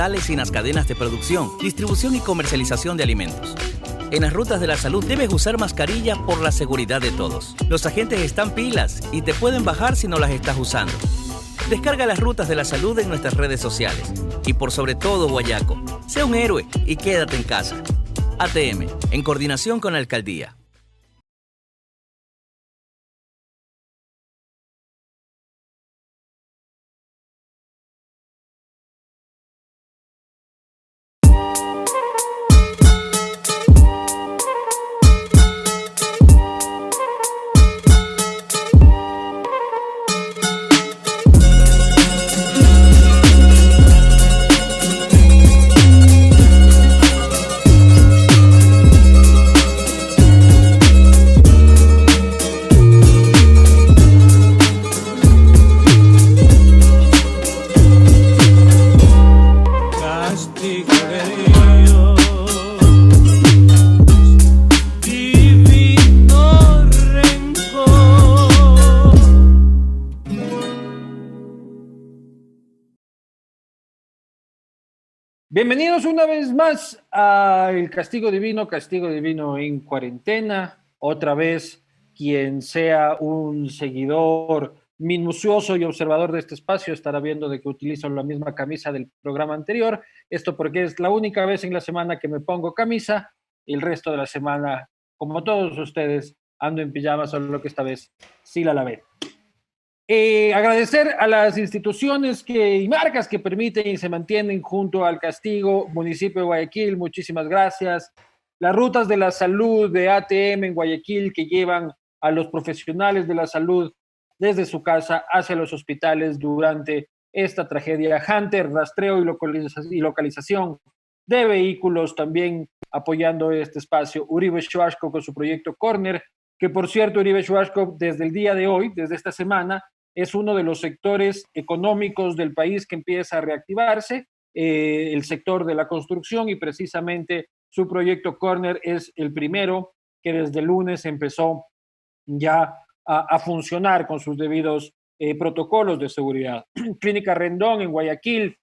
locales y en las cadenas de producción, distribución y comercialización de alimentos. En las rutas de la salud debes usar mascarilla por la seguridad de todos. Los agentes están pilas y te pueden bajar si no las estás usando. Descarga las rutas de la salud en nuestras redes sociales. Y por sobre todo, Guayaco, sé un héroe y quédate en casa. ATM, en coordinación con la Alcaldía. Bienvenidos una vez más a El Castigo Divino en cuarentena. Otra vez, quien sea un seguidor minucioso y observador de este espacio estará viendo de que utilizo la misma camisa del programa anterior. Esto porque es la única vez en la semana que me pongo camisa y el resto de la semana, como todos ustedes, ando en pijama, solo que esta vez sí la lavé. Agradecer a las instituciones y marcas que permiten y se mantienen junto al Castigo, municipio de Guayaquil, muchísimas gracias. Las rutas de la salud de ATM en Guayaquil que llevan a los profesionales de la salud desde su casa hacia los hospitales durante esta tragedia. Hunter, rastreo y localización de vehículos, también apoyando este espacio. Uribe Schwarzkopf con su proyecto Corner, que por cierto, Uribe Schwarzkopf desde el día de hoy, desde esta semana, es uno de los sectores económicos del país que empieza a reactivarse, el sector de la construcción, y precisamente su proyecto Corner es el primero que desde el lunes empezó ya a funcionar con sus debidos protocolos de seguridad. Clínica Rendón en Guayaquil,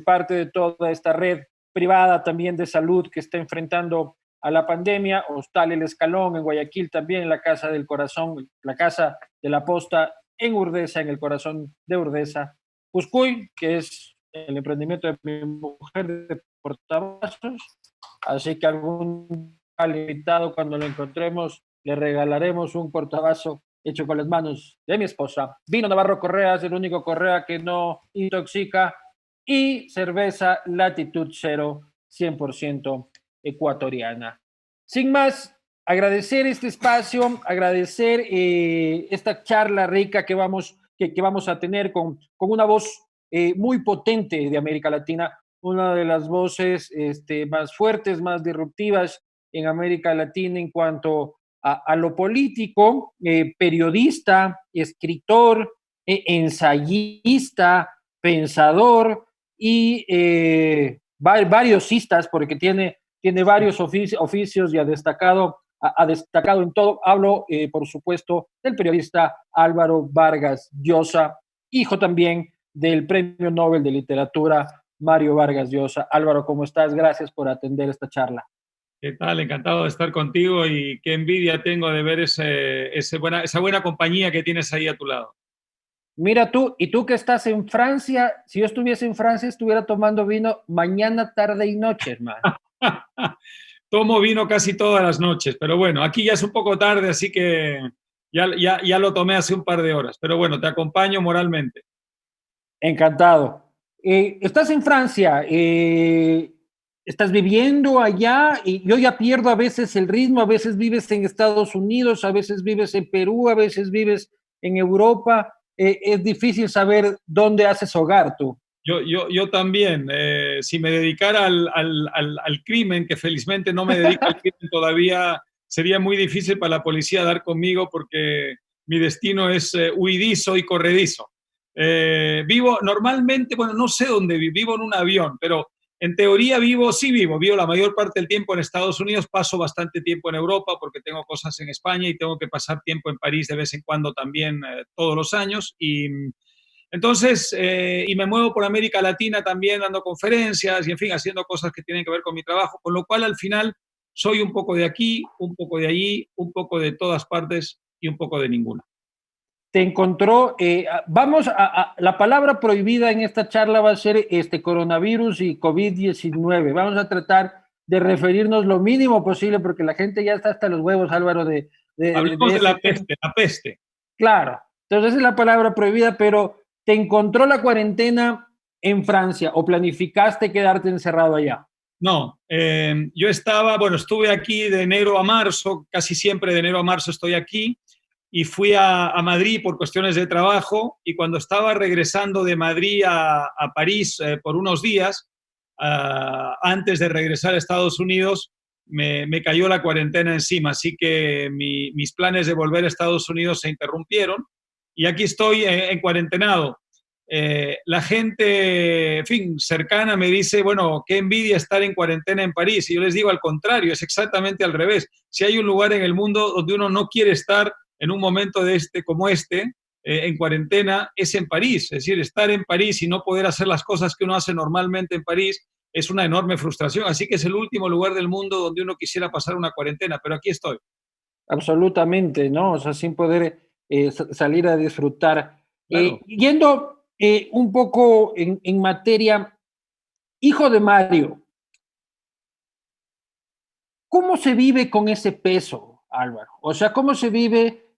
parte de toda esta red privada también de salud que está enfrentando a la pandemia. Hostal El Escalón en Guayaquil también, la Casa del Corazón, la Casa de la Posta en Urdesa, en el corazón de Urdesa. Cuscuy, que es el emprendimiento de mi mujer de portavasos, así que algún invitado cuando lo encontremos le regalaremos un portavaso hecho con las manos de mi esposa. Vino Navarro Correa, es el único Correa que no intoxica, y cerveza Latitud Cero, 100% ecuatoriana. Sin más, agradecer este espacio, agradecer esta charla rica que vamos a tener con una voz muy potente de América Latina, una de las voces más fuertes, más disruptivas en América Latina en cuanto a lo político, periodista, escritor, ensayista, pensador y varios cistas, porque tiene varios oficios y ha destacado en todo. Hablo, por supuesto, del periodista Álvaro Vargas Llosa, hijo también del Premio Nobel de Literatura Mario Vargas Llosa. Álvaro, ¿cómo estás? Gracias por atender esta charla. ¿Qué tal? Encantado de estar contigo y qué envidia tengo de ver esa buena compañía que tienes ahí a tu lado. Mira tú, y tú que estás en Francia, si yo estuviese en Francia estuviera tomando vino mañana, tarde y noche, hermano. Tomo vino casi todas las noches, pero bueno, aquí ya es un poco tarde, así que ya lo tomé hace un par de horas, pero bueno, te acompaño moralmente. Encantado. Estás en Francia, estás viviendo allá, y yo ya pierdo a veces el ritmo, a veces vives en Estados Unidos, a veces vives en Perú, a veces vives en Europa. Es difícil saber dónde haces hogar tú. Yo también. Si me dedicara al crimen, que felizmente no me dedico al crimen todavía, sería muy difícil para la policía dar conmigo porque mi destino es huidizo y corredizo. Vivo normalmente, bueno, no sé dónde vivo en un avión, pero en teoría vivo la mayor parte del tiempo en Estados Unidos, paso bastante tiempo en Europa porque tengo cosas en España y tengo que pasar tiempo en París de vez en cuando también, todos los años, y Entonces, y me muevo por América Latina también dando conferencias y, en fin, haciendo cosas que tienen que ver con mi trabajo, con lo cual al final soy un poco de aquí, un poco de allí, un poco de todas partes y un poco de ninguna. Te encontró, vamos la palabra prohibida en esta charla va a ser coronavirus y COVID-19. Vamos a tratar de referirnos lo mínimo posible porque la gente ya está hasta los huevos, Álvaro, Hablemos de la peste, la peste. Claro, entonces esa es la palabra prohibida, pero ¿te encontró la cuarentena en Francia o planificaste quedarte encerrado allá? No, yo estuve aquí de enero a marzo, casi siempre de enero a marzo estoy aquí, y fui a Madrid por cuestiones de trabajo, y cuando estaba regresando de Madrid a París por unos días, antes de regresar a Estados Unidos, me cayó la cuarentena encima, así que mis planes de volver a Estados Unidos se interrumpieron, y aquí estoy en cuarentenado. La gente, en fin, cercana me dice, bueno, qué envidia estar en cuarentena en París. Y yo les digo al contrario, es exactamente al revés. Si hay un lugar en el mundo donde uno no quiere estar en un momento como este, en cuarentena, es en París. Es decir, estar en París y no poder hacer las cosas que uno hace normalmente en París es una enorme frustración. Así que es el último lugar del mundo donde uno quisiera pasar una cuarentena, pero aquí estoy. Absolutamente, ¿no? O sea, sin poder salir a disfrutar. Claro. Yendo un poco en materia, hijo de Mario, ¿cómo se vive con ese peso, Álvaro? O sea, ¿cómo se vive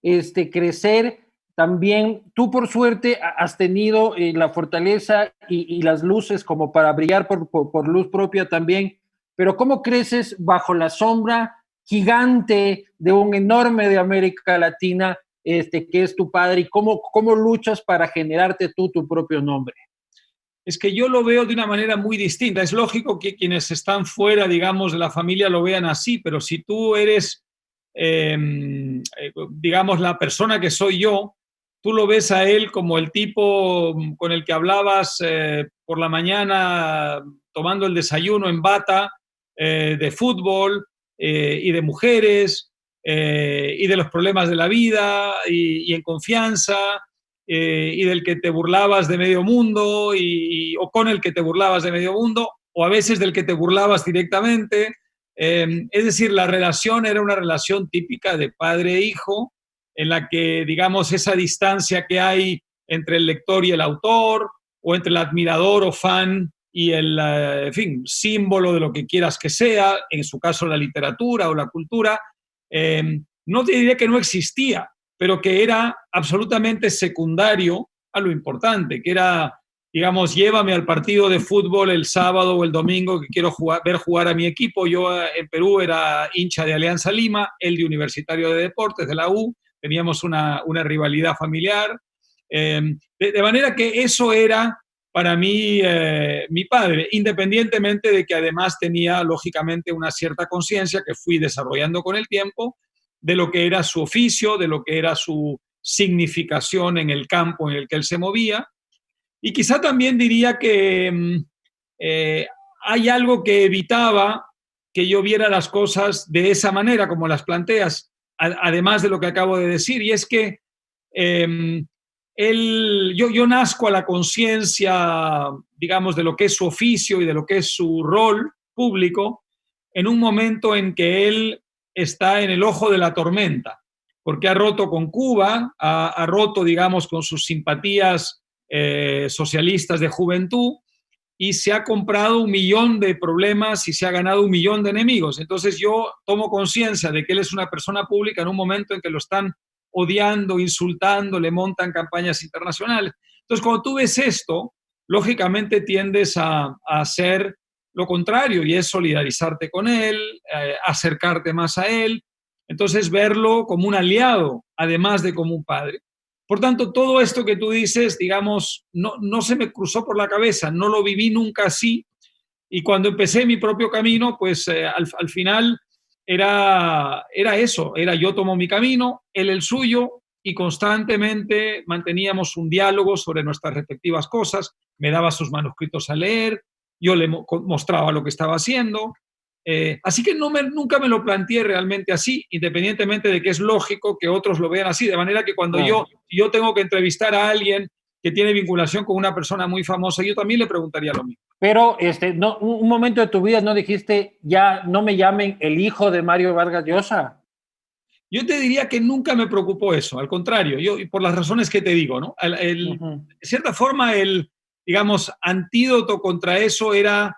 crecer? También tú, por suerte, has tenido la fortaleza y las luces como para brillar por luz propia también, pero ¿cómo creces bajo la sombra gigante de un enorme de América Latina, que es tu padre, y cómo luchas para generarte tú tu propio nombre? Es que yo lo veo de una manera muy distinta. Es lógico que quienes están fuera, digamos, de la familia lo vean así, pero si tú eres, digamos, la persona que soy yo, tú lo ves a él como el tipo con el que hablabas por la mañana tomando el desayuno en bata, de fútbol y de mujeres y de los problemas de la vida y en confianza. Y del que te burlabas de medio mundo o con el que te burlabas de medio mundo o a veces del que te burlabas directamente. Es decir, la relación era una relación típica de padre e hijo en la que, digamos, esa distancia que hay entre el lector y el autor o entre el admirador o fan y el, en fin, símbolo de lo que quieras que sea, en su caso la literatura o la cultura, no te diría que no existía, pero que era absolutamente secundario a lo importante, que era, digamos, llévame al partido de fútbol el sábado o el domingo que quiero ver jugar a mi equipo. Yo en Perú era hincha de Alianza Lima, él de Universitario de Deportes, de la U, teníamos una rivalidad familiar, de manera que eso era para mí mi padre, independientemente de que además tenía lógicamente una cierta conciencia que fui desarrollando con el tiempo, de lo que era su oficio, de lo que era su significación en el campo en el que él se movía. Y quizá también diría que hay algo que evitaba que yo viera las cosas de esa manera, como las planteas, además de lo que acabo de decir, y es que yo nazco a la conciencia, digamos, de lo que es su oficio y de lo que es su rol público, en un momento en que él está en el ojo de la tormenta, porque ha roto con Cuba, ha roto, digamos, con sus simpatías socialistas de juventud y se ha comprado 1 millón de problemas y se ha ganado 1 millón de enemigos. Entonces yo tomo conciencia de que él es una persona pública en un momento en que lo están odiando, insultando, le montan campañas internacionales. Entonces cuando tú ves esto, lógicamente tiendes a hacer lo contrario, y es solidarizarte con él, acercarte más a él, entonces verlo como un aliado, además de como un padre. Por tanto, todo esto que tú dices, digamos, no se me cruzó por la cabeza, no lo viví nunca así, y cuando empecé mi propio camino, pues al final era eso, era yo tomo mi camino, él el suyo, y constantemente manteníamos un diálogo sobre nuestras respectivas cosas, me daba sus manuscritos a leer, yo le mostraba lo que estaba haciendo. Así que nunca me lo planteé realmente así, independientemente de que es lógico que otros lo vean así. De manera que cuando yo tengo que entrevistar a alguien que tiene vinculación con una persona muy famosa, yo también le preguntaría lo mismo. Pero no, un momento de tu vida no dijiste, ya no me llamen el hijo de Mario Vargas Llosa. Yo te diría que nunca me preocupó eso, al contrario, yo, por las razones que te digo, ¿no? De cierta forma, el, digamos, antídoto contra eso era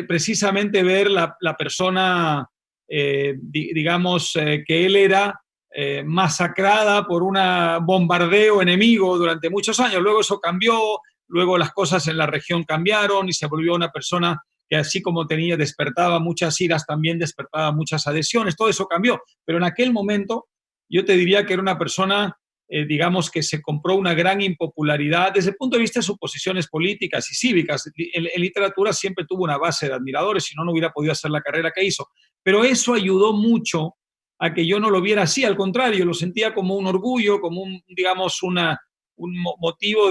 precisamente ver la persona, digamos, que él era masacrada por un bombardeo enemigo durante muchos años. Luego eso cambió, luego las cosas en la región cambiaron y se volvió una persona que así como despertaba muchas iras, también despertaba muchas adhesiones, todo eso cambió. Pero en aquel momento yo te diría que era una persona, digamos, que se compró una gran impopularidad desde el punto de vista de sus posiciones políticas y cívicas. En literatura siempre tuvo una base de admiradores, si no, no hubiera podido hacer la carrera que hizo. Pero eso ayudó mucho a que yo no lo viera así, al contrario, lo sentía como un orgullo, como un, digamos, un motivo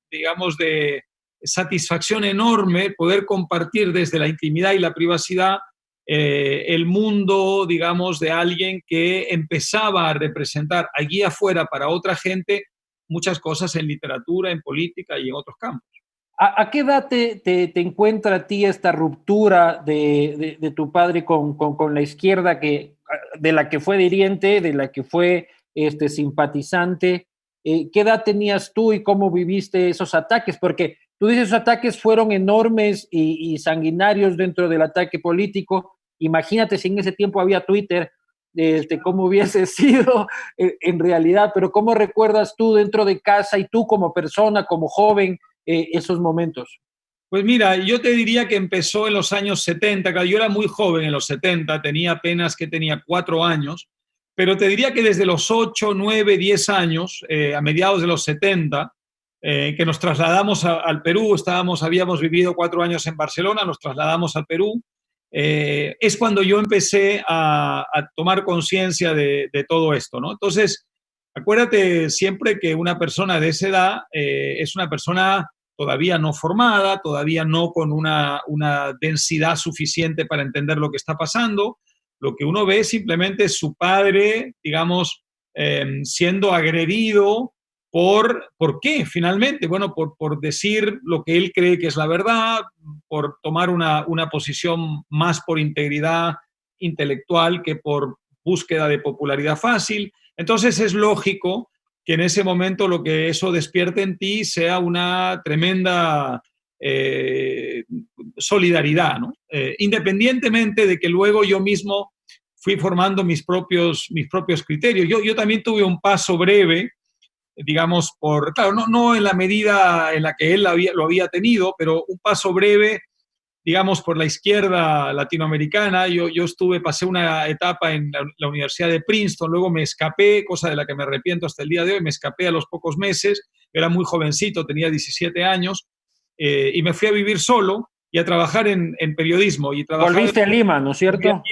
digamos, de satisfacción enorme poder compartir desde la intimidad y la privacidad el mundo, digamos, de alguien que empezaba a representar allí afuera para otra gente muchas cosas en literatura, en política y en otros campos. ¿A qué edad te encuentra a ti esta ruptura de tu padre con la izquierda, de la que fue diriente, de la que fue simpatizante? ¿Qué edad tenías tú y cómo viviste esos ataques? Porque tú dices esos ataques fueron enormes y sanguinarios dentro del ataque político. Imagínate si en ese tiempo había Twitter, cómo hubiese sido en realidad, pero ¿cómo recuerdas tú dentro de casa y tú como persona, como joven, esos momentos? Pues mira, yo te diría que empezó en los años 70, claro, yo era muy joven en los 70, tenía apenas 4 años, pero te diría que desde los 8, 9, 10 años, a mediados de los 70, que nos trasladamos al Perú, habíamos vivido 4 años en Barcelona, nos trasladamos al Perú, es cuando yo empecé a tomar conciencia de todo esto, ¿no? Entonces, acuérdate siempre que una persona de esa edad es una persona todavía no formada, todavía no con una densidad suficiente para entender lo que está pasando. Lo que uno ve simplemente es su padre, digamos, siendo agredido ¿por qué? Finalmente, bueno, por decir lo que él cree que es la verdad, por tomar una posición más por integridad intelectual que por búsqueda de popularidad fácil. Entonces es lógico que en ese momento lo que eso despierte en ti sea una tremenda solidaridad, ¿no? Independientemente de que luego yo mismo fui formando mis propios criterios. Yo también tuve un paso breve, digamos, claro, no en la medida en la que él lo había tenido, pero un paso breve, digamos, por la izquierda latinoamericana. Yo pasé una etapa en la Universidad de Princeton, luego me escapé, cosa de la que me arrepiento hasta el día de hoy, me escapé a los pocos meses, era muy jovencito, tenía 17 años, y me fui a vivir solo y a trabajar en periodismo. Volviste a Lima, ¿no es cierto?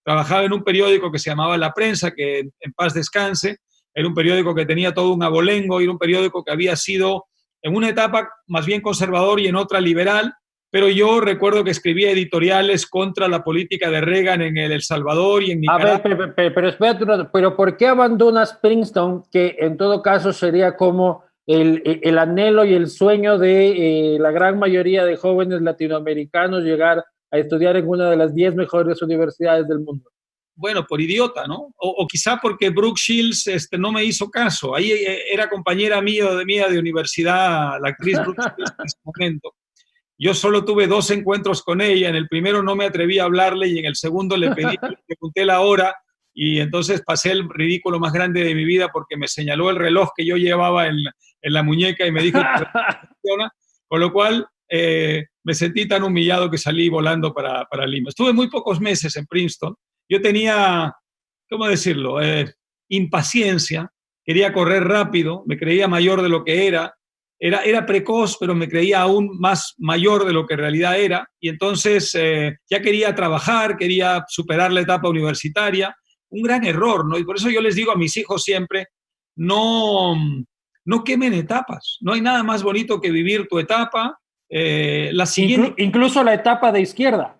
Trabajaba en un periódico que se llamaba La Prensa, que en paz descanse. Era un periódico que tenía todo un abolengo, era un periódico que había sido en una etapa más bien conservador y en otra liberal, pero yo recuerdo que escribía editoriales contra la política de Reagan en El Salvador y en Nicaragua. A ver, pero espérate, pero ¿por qué abandonas Princeton, que en todo caso sería como el anhelo y el sueño de la gran mayoría de jóvenes latinoamericanos llegar a estudiar en una de las 10 mejores universidades del mundo? Bueno, por idiota, ¿no? O quizá porque Brooke Shields no me hizo caso. Ahí era compañera mía de universidad, la actriz Brooke Shields en ese momento. Yo solo tuve 2 encuentros con ella. En el primero no me atreví a hablarle y en el segundo le pregunté la hora y entonces pasé el ridículo más grande de mi vida porque me señaló el reloj que yo llevaba en la muñeca y me dijo con lo cual me sentí tan humillado que salí volando para Lima. Estuve muy pocos meses en Princeton. Yo tenía, ¿cómo decirlo?, impaciencia, quería correr rápido, me creía mayor de lo que era precoz, pero me creía aún más mayor de lo que en realidad era, y entonces ya quería trabajar, quería superar la etapa universitaria, un gran error, ¿no? Y por eso yo les digo a mis hijos siempre, no quemen etapas, no hay nada más bonito que vivir tu etapa, la siguiente... Incluso la etapa de izquierda.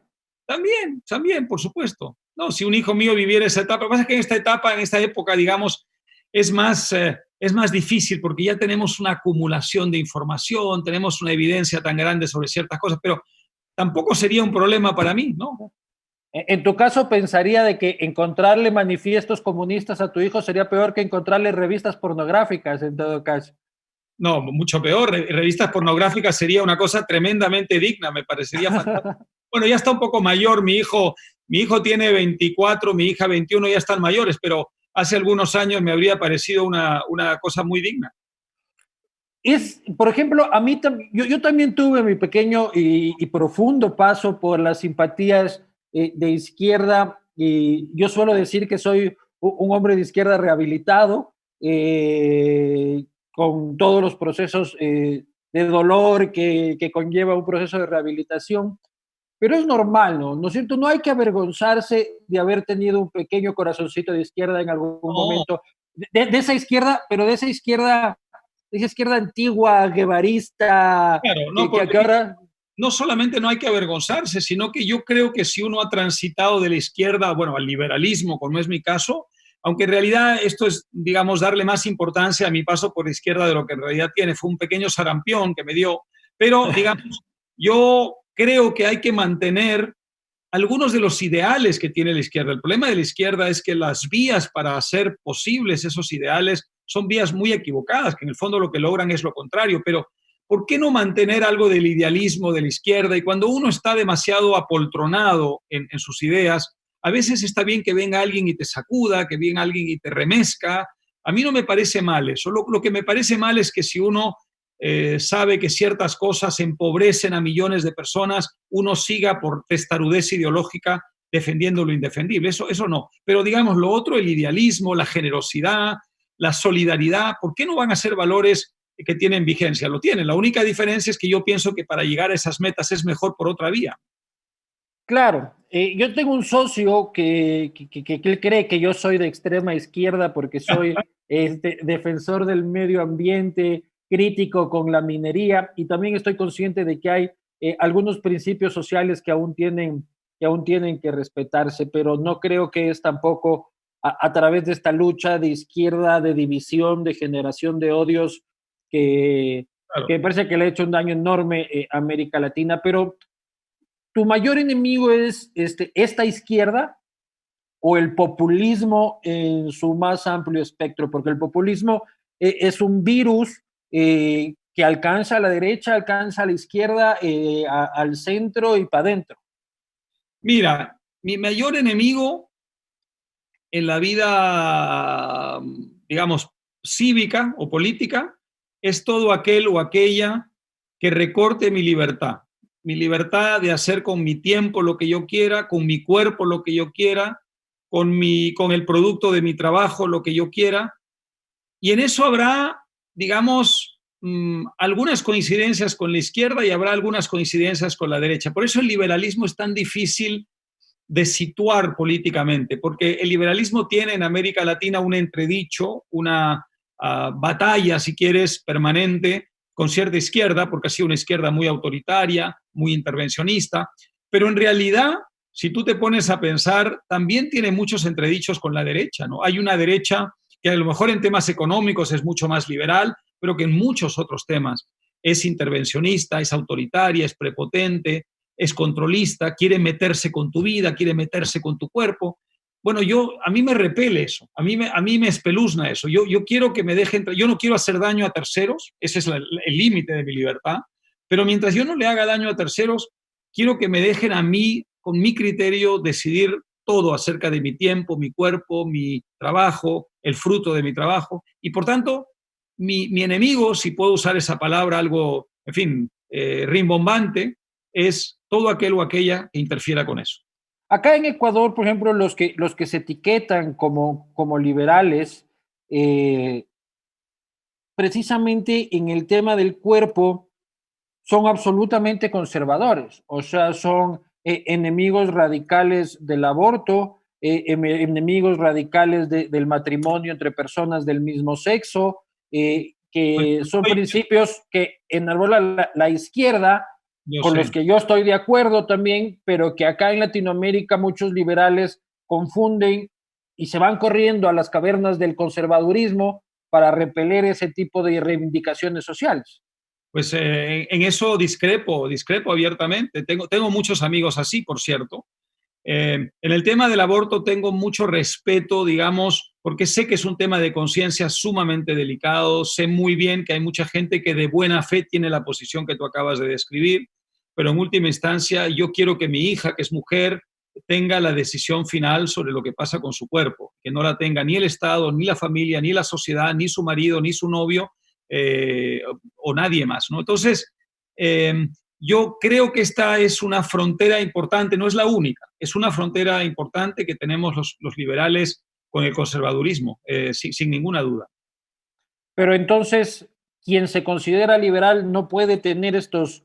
También, por supuesto. No, si un hijo mío viviera esa etapa, lo que pasa es que en esta época, digamos, es más es más difícil porque ya tenemos una acumulación de información, tenemos una evidencia tan grande sobre ciertas cosas, pero tampoco sería un problema para mí, ¿no? En tu caso, pensaría de que encontrarle manifiestos comunistas a tu hijo sería peor que encontrarle revistas pornográficas, en todo caso. No, mucho peor. Revistas pornográficas sería una cosa tremendamente digna, me parecería fantástico. Bueno, ya está un poco mayor mi hijo tiene 24, mi hija 21, ya están mayores, pero hace algunos años me habría parecido una cosa muy digna. Por ejemplo, a mí yo también tuve mi pequeño y profundo paso por las simpatías de izquierda, y yo suelo decir que soy un hombre de izquierda rehabilitado, con todos los procesos de dolor que conlleva un proceso de rehabilitación. Pero es normal, ¿no? ¿No es cierto? No hay que avergonzarse de haber tenido un pequeño corazoncito de izquierda en algún No, momento, de esa izquierda, pero de esa izquierda antigua, guevarista, claro, no, que ahora... no solamente no hay que avergonzarse, sino que yo creo que si uno ha transitado de la izquierda, bueno, al liberalismo, como es mi caso, aunque en realidad esto es, digamos, darle más importancia a mi paso por la izquierda de lo que en realidad tiene, fue un pequeño sarampión que me dio, pero, digamos, yo creo que hay que mantener algunos de los ideales que tiene la izquierda. El problema de la izquierda es que las vías para hacer posibles esos ideales son vías muy equivocadas, que en el fondo lo que logran es lo contrario, pero ¿por qué no mantener algo del idealismo de la izquierda? Y cuando uno está demasiado apoltronado en sus ideas, a veces está bien que venga alguien y te sacuda, que venga alguien y te remezca. A mí no me parece mal eso. Lo que me parece mal es que si uno sabe que ciertas cosas empobrecen a millones de personas, uno siga por testarudez ideológica defendiendo lo indefendible. Eso no. Pero digamos lo otro, el idealismo, la generosidad, la solidaridad, ¿por qué no van a ser valores que tienen vigencia? Lo tienen. La única diferencia es que yo pienso que para llegar a esas metas es mejor por otra vía. Claro, yo tengo un socio que él cree que yo soy de extrema izquierda porque soy defensor del medio ambiente, crítico con la minería, y también estoy consciente de que hay algunos principios sociales que aún tienen que respetarse, pero no creo que es tampoco a través de esta lucha de izquierda, de división, de generación de odios, que, Claro. que me parece que le ha hecho un daño enorme a América Latina. Pero ¿tu mayor enemigo es esta izquierda o el populismo en su más amplio espectro? Porque el populismo es un virus que alcanza a la derecha, alcanza a la izquierda, al centro y para adentro. Mira, mi mayor enemigo en la vida, digamos, cívica o política es todo aquel o aquella que recorte mi libertad de hacer con mi tiempo lo que yo quiera, con mi cuerpo lo que yo quiera, con el producto de mi trabajo lo que yo quiera. Y en eso habrá, digamos, algunas coincidencias con la izquierda y habrá algunas coincidencias con la derecha. Por eso el liberalismo es tan difícil de situar políticamente, porque el liberalismo tiene en América Latina un entredicho, una batalla, si quieres, permanente con cierta izquierda, porque ha sido una izquierda muy autoritaria, muy intervencionista, pero en realidad, si tú te pones a pensar, también tiene muchos entredichos con la derecha, ¿no? Hay una derecha que a lo mejor en temas económicos es mucho más liberal, pero que en muchos otros temas es intervencionista, es autoritaria, es prepotente, es controlista, quiere meterse con tu vida, quiere meterse con tu cuerpo. Bueno, a mí me repele eso, a mí me espeluzna eso. Yo quiero que me dejen, yo no quiero hacer daño a terceros, ese es el límite de mi libertad, pero mientras yo no le haga daño a terceros, quiero que me dejen a mí, con mi criterio, decidir todo acerca de mi tiempo, mi cuerpo, mi trabajo, el fruto de mi trabajo. Y por tanto, mi enemigo, si puedo usar esa palabra algo, en fin, rimbombante, es todo aquel o aquella que interfiera con eso. Acá en Ecuador, por ejemplo, los que se etiquetan como liberales, eh, precisamente en el tema del cuerpo, son absolutamente conservadores, o sea, son enemigos radicales del aborto, enemigos radicales del matrimonio entre personas del mismo sexo, que son principios que enarbola la izquierda, con los que yo estoy de acuerdo también, pero que acá en Latinoamérica muchos liberales confunden y se van corriendo a las cavernas del conservadurismo para repeler ese tipo de reivindicaciones sociales. Pues en eso discrepo abiertamente. Tengo muchos amigos así, por cierto. En el tema del aborto tengo mucho respeto, digamos, porque sé que es un tema de conciencia sumamente delicado. Sé muy bien que hay mucha gente que de buena fe tiene la posición que tú acabas de describir, pero en última instancia yo quiero que mi hija, que es mujer, tenga la decisión final sobre lo que pasa con su cuerpo, que no la tenga ni el Estado, ni la familia, ni la sociedad, ni su marido, ni su novio, o nadie más, ¿no? Entonces, yo creo que esta es una frontera importante, no es la única, es una frontera importante que tenemos los liberales con el conservadurismo, sin ninguna duda. Pero entonces, quien se considera liberal no puede tener estos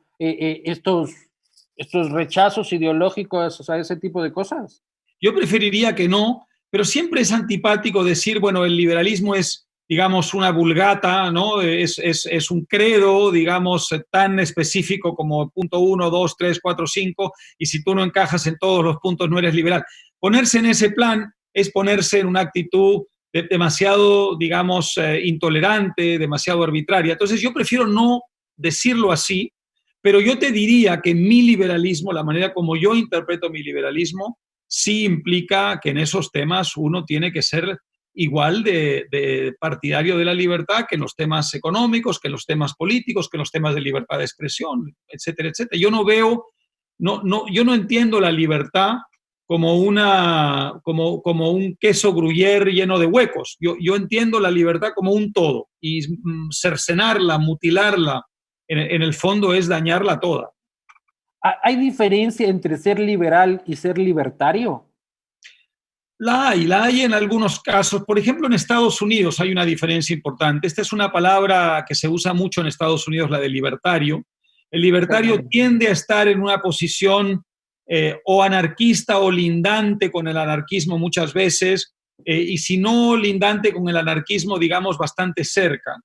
rechazos ideológicos a ese tipo de cosas. Yo preferiría que no, pero siempre es antipático decir, bueno, el liberalismo es, digamos, una vulgata, ¿no? Es un credo, digamos, tan específico como punto 1, 2, 3, 4, 5, y si tú no encajas en todos los puntos no eres liberal. Ponerse en ese plan es ponerse en una actitud demasiado, digamos, intolerante, demasiado arbitraria. Entonces yo prefiero no decirlo así, pero yo te diría que mi liberalismo, la manera como yo interpreto mi liberalismo, sí implica que en esos temas uno tiene que ser igual de partidario de la libertad que en los temas económicos, que en los temas políticos, que en los temas de libertad de expresión, etcétera, etcétera. Yo yo no entiendo la libertad como un queso gruyère lleno de huecos. Yo entiendo la libertad como un todo, y cercenarla, mutilarla, en el fondo es dañarla toda. ¿Hay diferencia entre ser liberal y ser libertario? La hay en algunos casos. Por ejemplo, en Estados Unidos hay una diferencia importante. Esta es una palabra que se usa mucho en Estados Unidos, la de libertario. El libertario tiende a estar en una posición o anarquista o lindante con el anarquismo muchas veces, y si no lindante con el anarquismo, digamos, bastante cerca.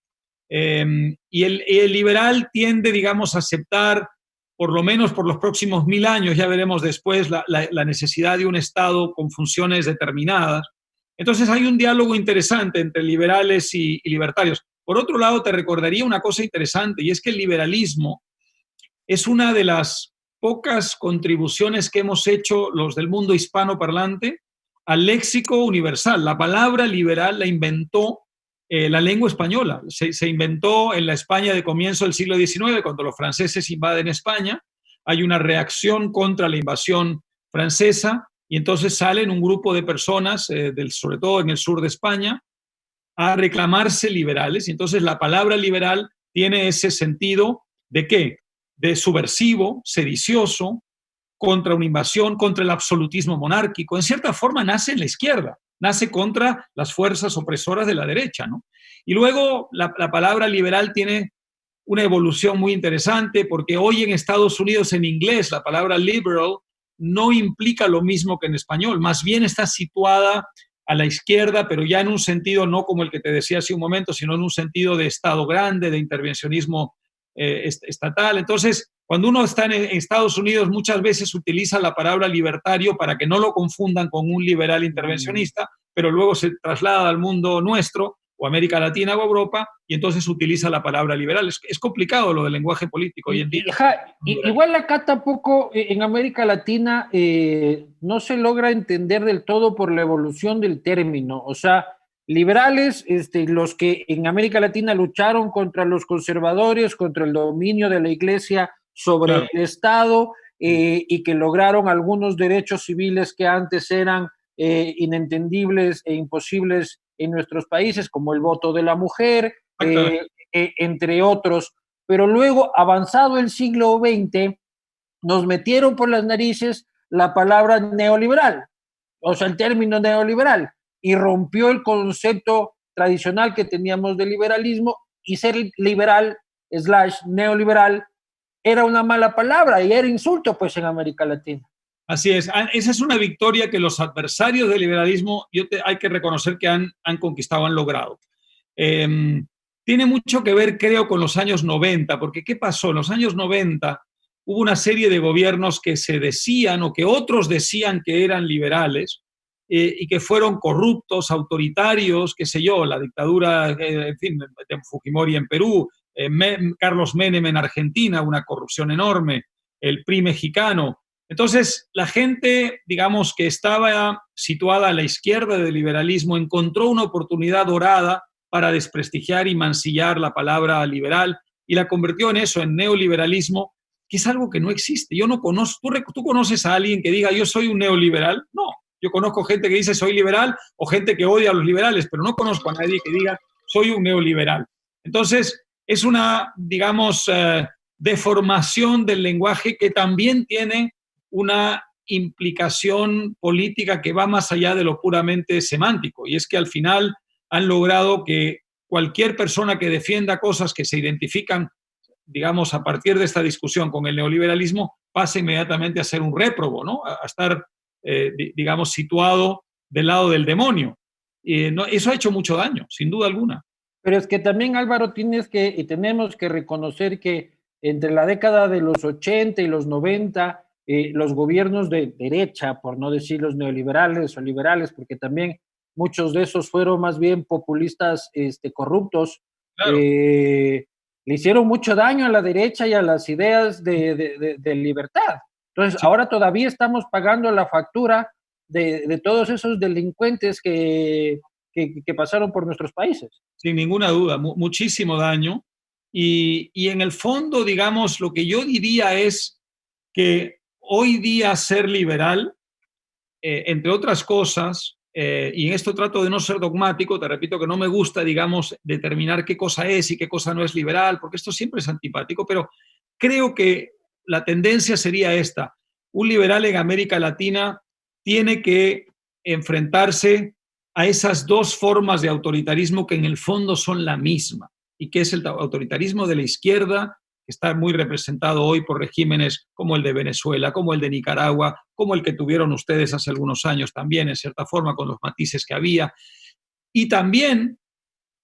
Y el liberal tiende, digamos, a aceptar, por lo menos por los próximos 1000 años, ya veremos después, la necesidad de un Estado con funciones determinadas. Entonces hay un diálogo interesante entre liberales y libertarios. Por otro lado, te recordaría una cosa interesante, y es que el liberalismo es una de las pocas contribuciones que hemos hecho los del mundo hispanoparlante al léxico universal. La palabra liberal la inventó la lengua española. Se inventó en la España de comienzo del siglo XIX, cuando los franceses invaden España. Hay una reacción contra la invasión francesa, y entonces salen un grupo de personas, sobre todo en el sur de España, a reclamarse liberales. Y entonces la palabra liberal tiene ese sentido de ¿qué? De subversivo, sedicioso, contra una invasión, contra el absolutismo monárquico. En cierta forma nace en la izquierda, nace contra las fuerzas opresoras de la derecha, ¿no? Y luego la palabra liberal tiene una evolución muy interesante, porque hoy en Estados Unidos, en inglés, la palabra liberal no implica lo mismo que en español, más bien está situada a la izquierda, pero ya en un sentido no como el que te decía hace un momento, sino en un sentido de Estado grande, de intervencionismo estatal. Entonces, cuando uno está en Estados Unidos, muchas veces utiliza la palabra libertario para que no lo confundan con un liberal intervencionista, pero luego se traslada al mundo nuestro, o América Latina o Europa, y entonces utiliza la palabra liberal. Es complicado lo del lenguaje político hoy en día. Igual acá tampoco, en América Latina, no se logra entender del todo por la evolución del término. O sea, liberales, los que en América Latina lucharon contra los conservadores, contra el dominio de la Iglesia sobre el Estado, y que lograron algunos derechos civiles que antes eran inentendibles e imposibles en nuestros países, como el voto de la mujer, entre otros. Pero luego, avanzado el siglo XX, nos metieron por las narices la palabra neoliberal, o sea, el término neoliberal, y rompió el concepto tradicional que teníamos de liberalismo, y ser liberal / neoliberal era una mala palabra y era insulto, pues, en América Latina. Así es. Esa es una victoria que los adversarios del liberalismo, hay que reconocer que han conquistado, han logrado. Tiene mucho que ver, creo, con los años 90, porque ¿qué pasó? En los años 90 hubo una serie de gobiernos que se decían, o que otros decían que eran liberales, y que fueron corruptos, autoritarios, qué sé yo, la dictadura, en fin, de Fujimori en Perú, Carlos Menem en Argentina, una corrupción enorme, el PRI mexicano. Entonces, la gente, digamos, que estaba situada a la izquierda del liberalismo, encontró una oportunidad dorada para desprestigiar y mancillar la palabra liberal y la convirtió en eso, en neoliberalismo, que es algo que no existe. Yo no conozco, ¿tú conoces a alguien que diga yo soy un neoliberal? No, yo conozco gente que dice soy liberal o gente que odia a los liberales, pero no conozco a nadie que diga soy un neoliberal. Entonces, es una, digamos, deformación del lenguaje que también tiene una implicación política que va más allá de lo puramente semántico, y es que al final han logrado que cualquier persona que defienda cosas que se identifican, digamos, a partir de esta discusión con el neoliberalismo, pase inmediatamente a ser un réprobo, ¿no? A estar, digamos, situado del lado del demonio. Eso ha hecho mucho daño, sin duda alguna. Pero es que también, Álvaro, tenemos que reconocer que entre la década de los 80 y los 90, los gobiernos de derecha, por no decir los neoliberales o liberales, porque también muchos de esos fueron más bien populistas corruptos, Claro. Le hicieron mucho daño a la derecha y a las ideas de libertad. Entonces, sí, ahora todavía estamos pagando la factura de todos esos delincuentes que pasaron por nuestros países. Sin ninguna duda, muchísimo daño. Y en el fondo, digamos, lo que yo diría es que hoy día ser liberal, entre otras cosas, y en esto trato de no ser dogmático, te repito que no me gusta, digamos, determinar qué cosa es y qué cosa no es liberal, porque esto siempre es antipático, pero creo que la tendencia sería esta. Un liberal en América Latina tiene que enfrentarse a esas dos formas de autoritarismo que en el fondo son la misma, y que es el autoritarismo de la izquierda, que está muy representado hoy por regímenes como el de Venezuela, como el de Nicaragua, como el que tuvieron ustedes hace algunos años también, en cierta forma, con los matices que había, y también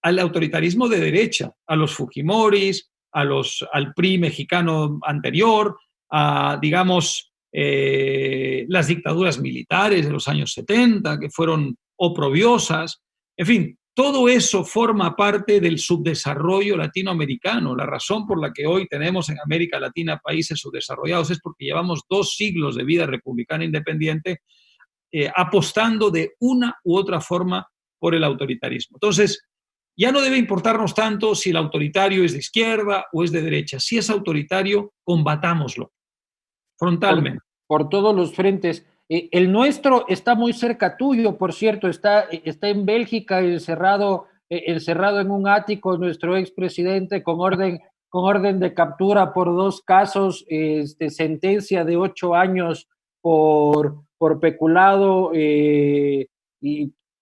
al autoritarismo de derecha, a los Fujimoris, al PRI mexicano anterior, a, digamos, las dictaduras militares de los años 70, que fueron oprobiosas. En fin, todo eso forma parte del subdesarrollo latinoamericano. La razón por la que hoy tenemos en América Latina países subdesarrollados es porque llevamos 2 siglos de vida republicana independiente apostando de una u otra forma por el autoritarismo. Entonces, ya no debe importarnos tanto si el autoritario es de izquierda o es de derecha. Si es autoritario, combatámoslo frontalmente. Por todos los frentes. El nuestro está muy cerca tuyo, por cierto, está en Bélgica, encerrado en un ático, nuestro expresidente con orden de captura por 2 casos, sentencia de 8 años por peculado y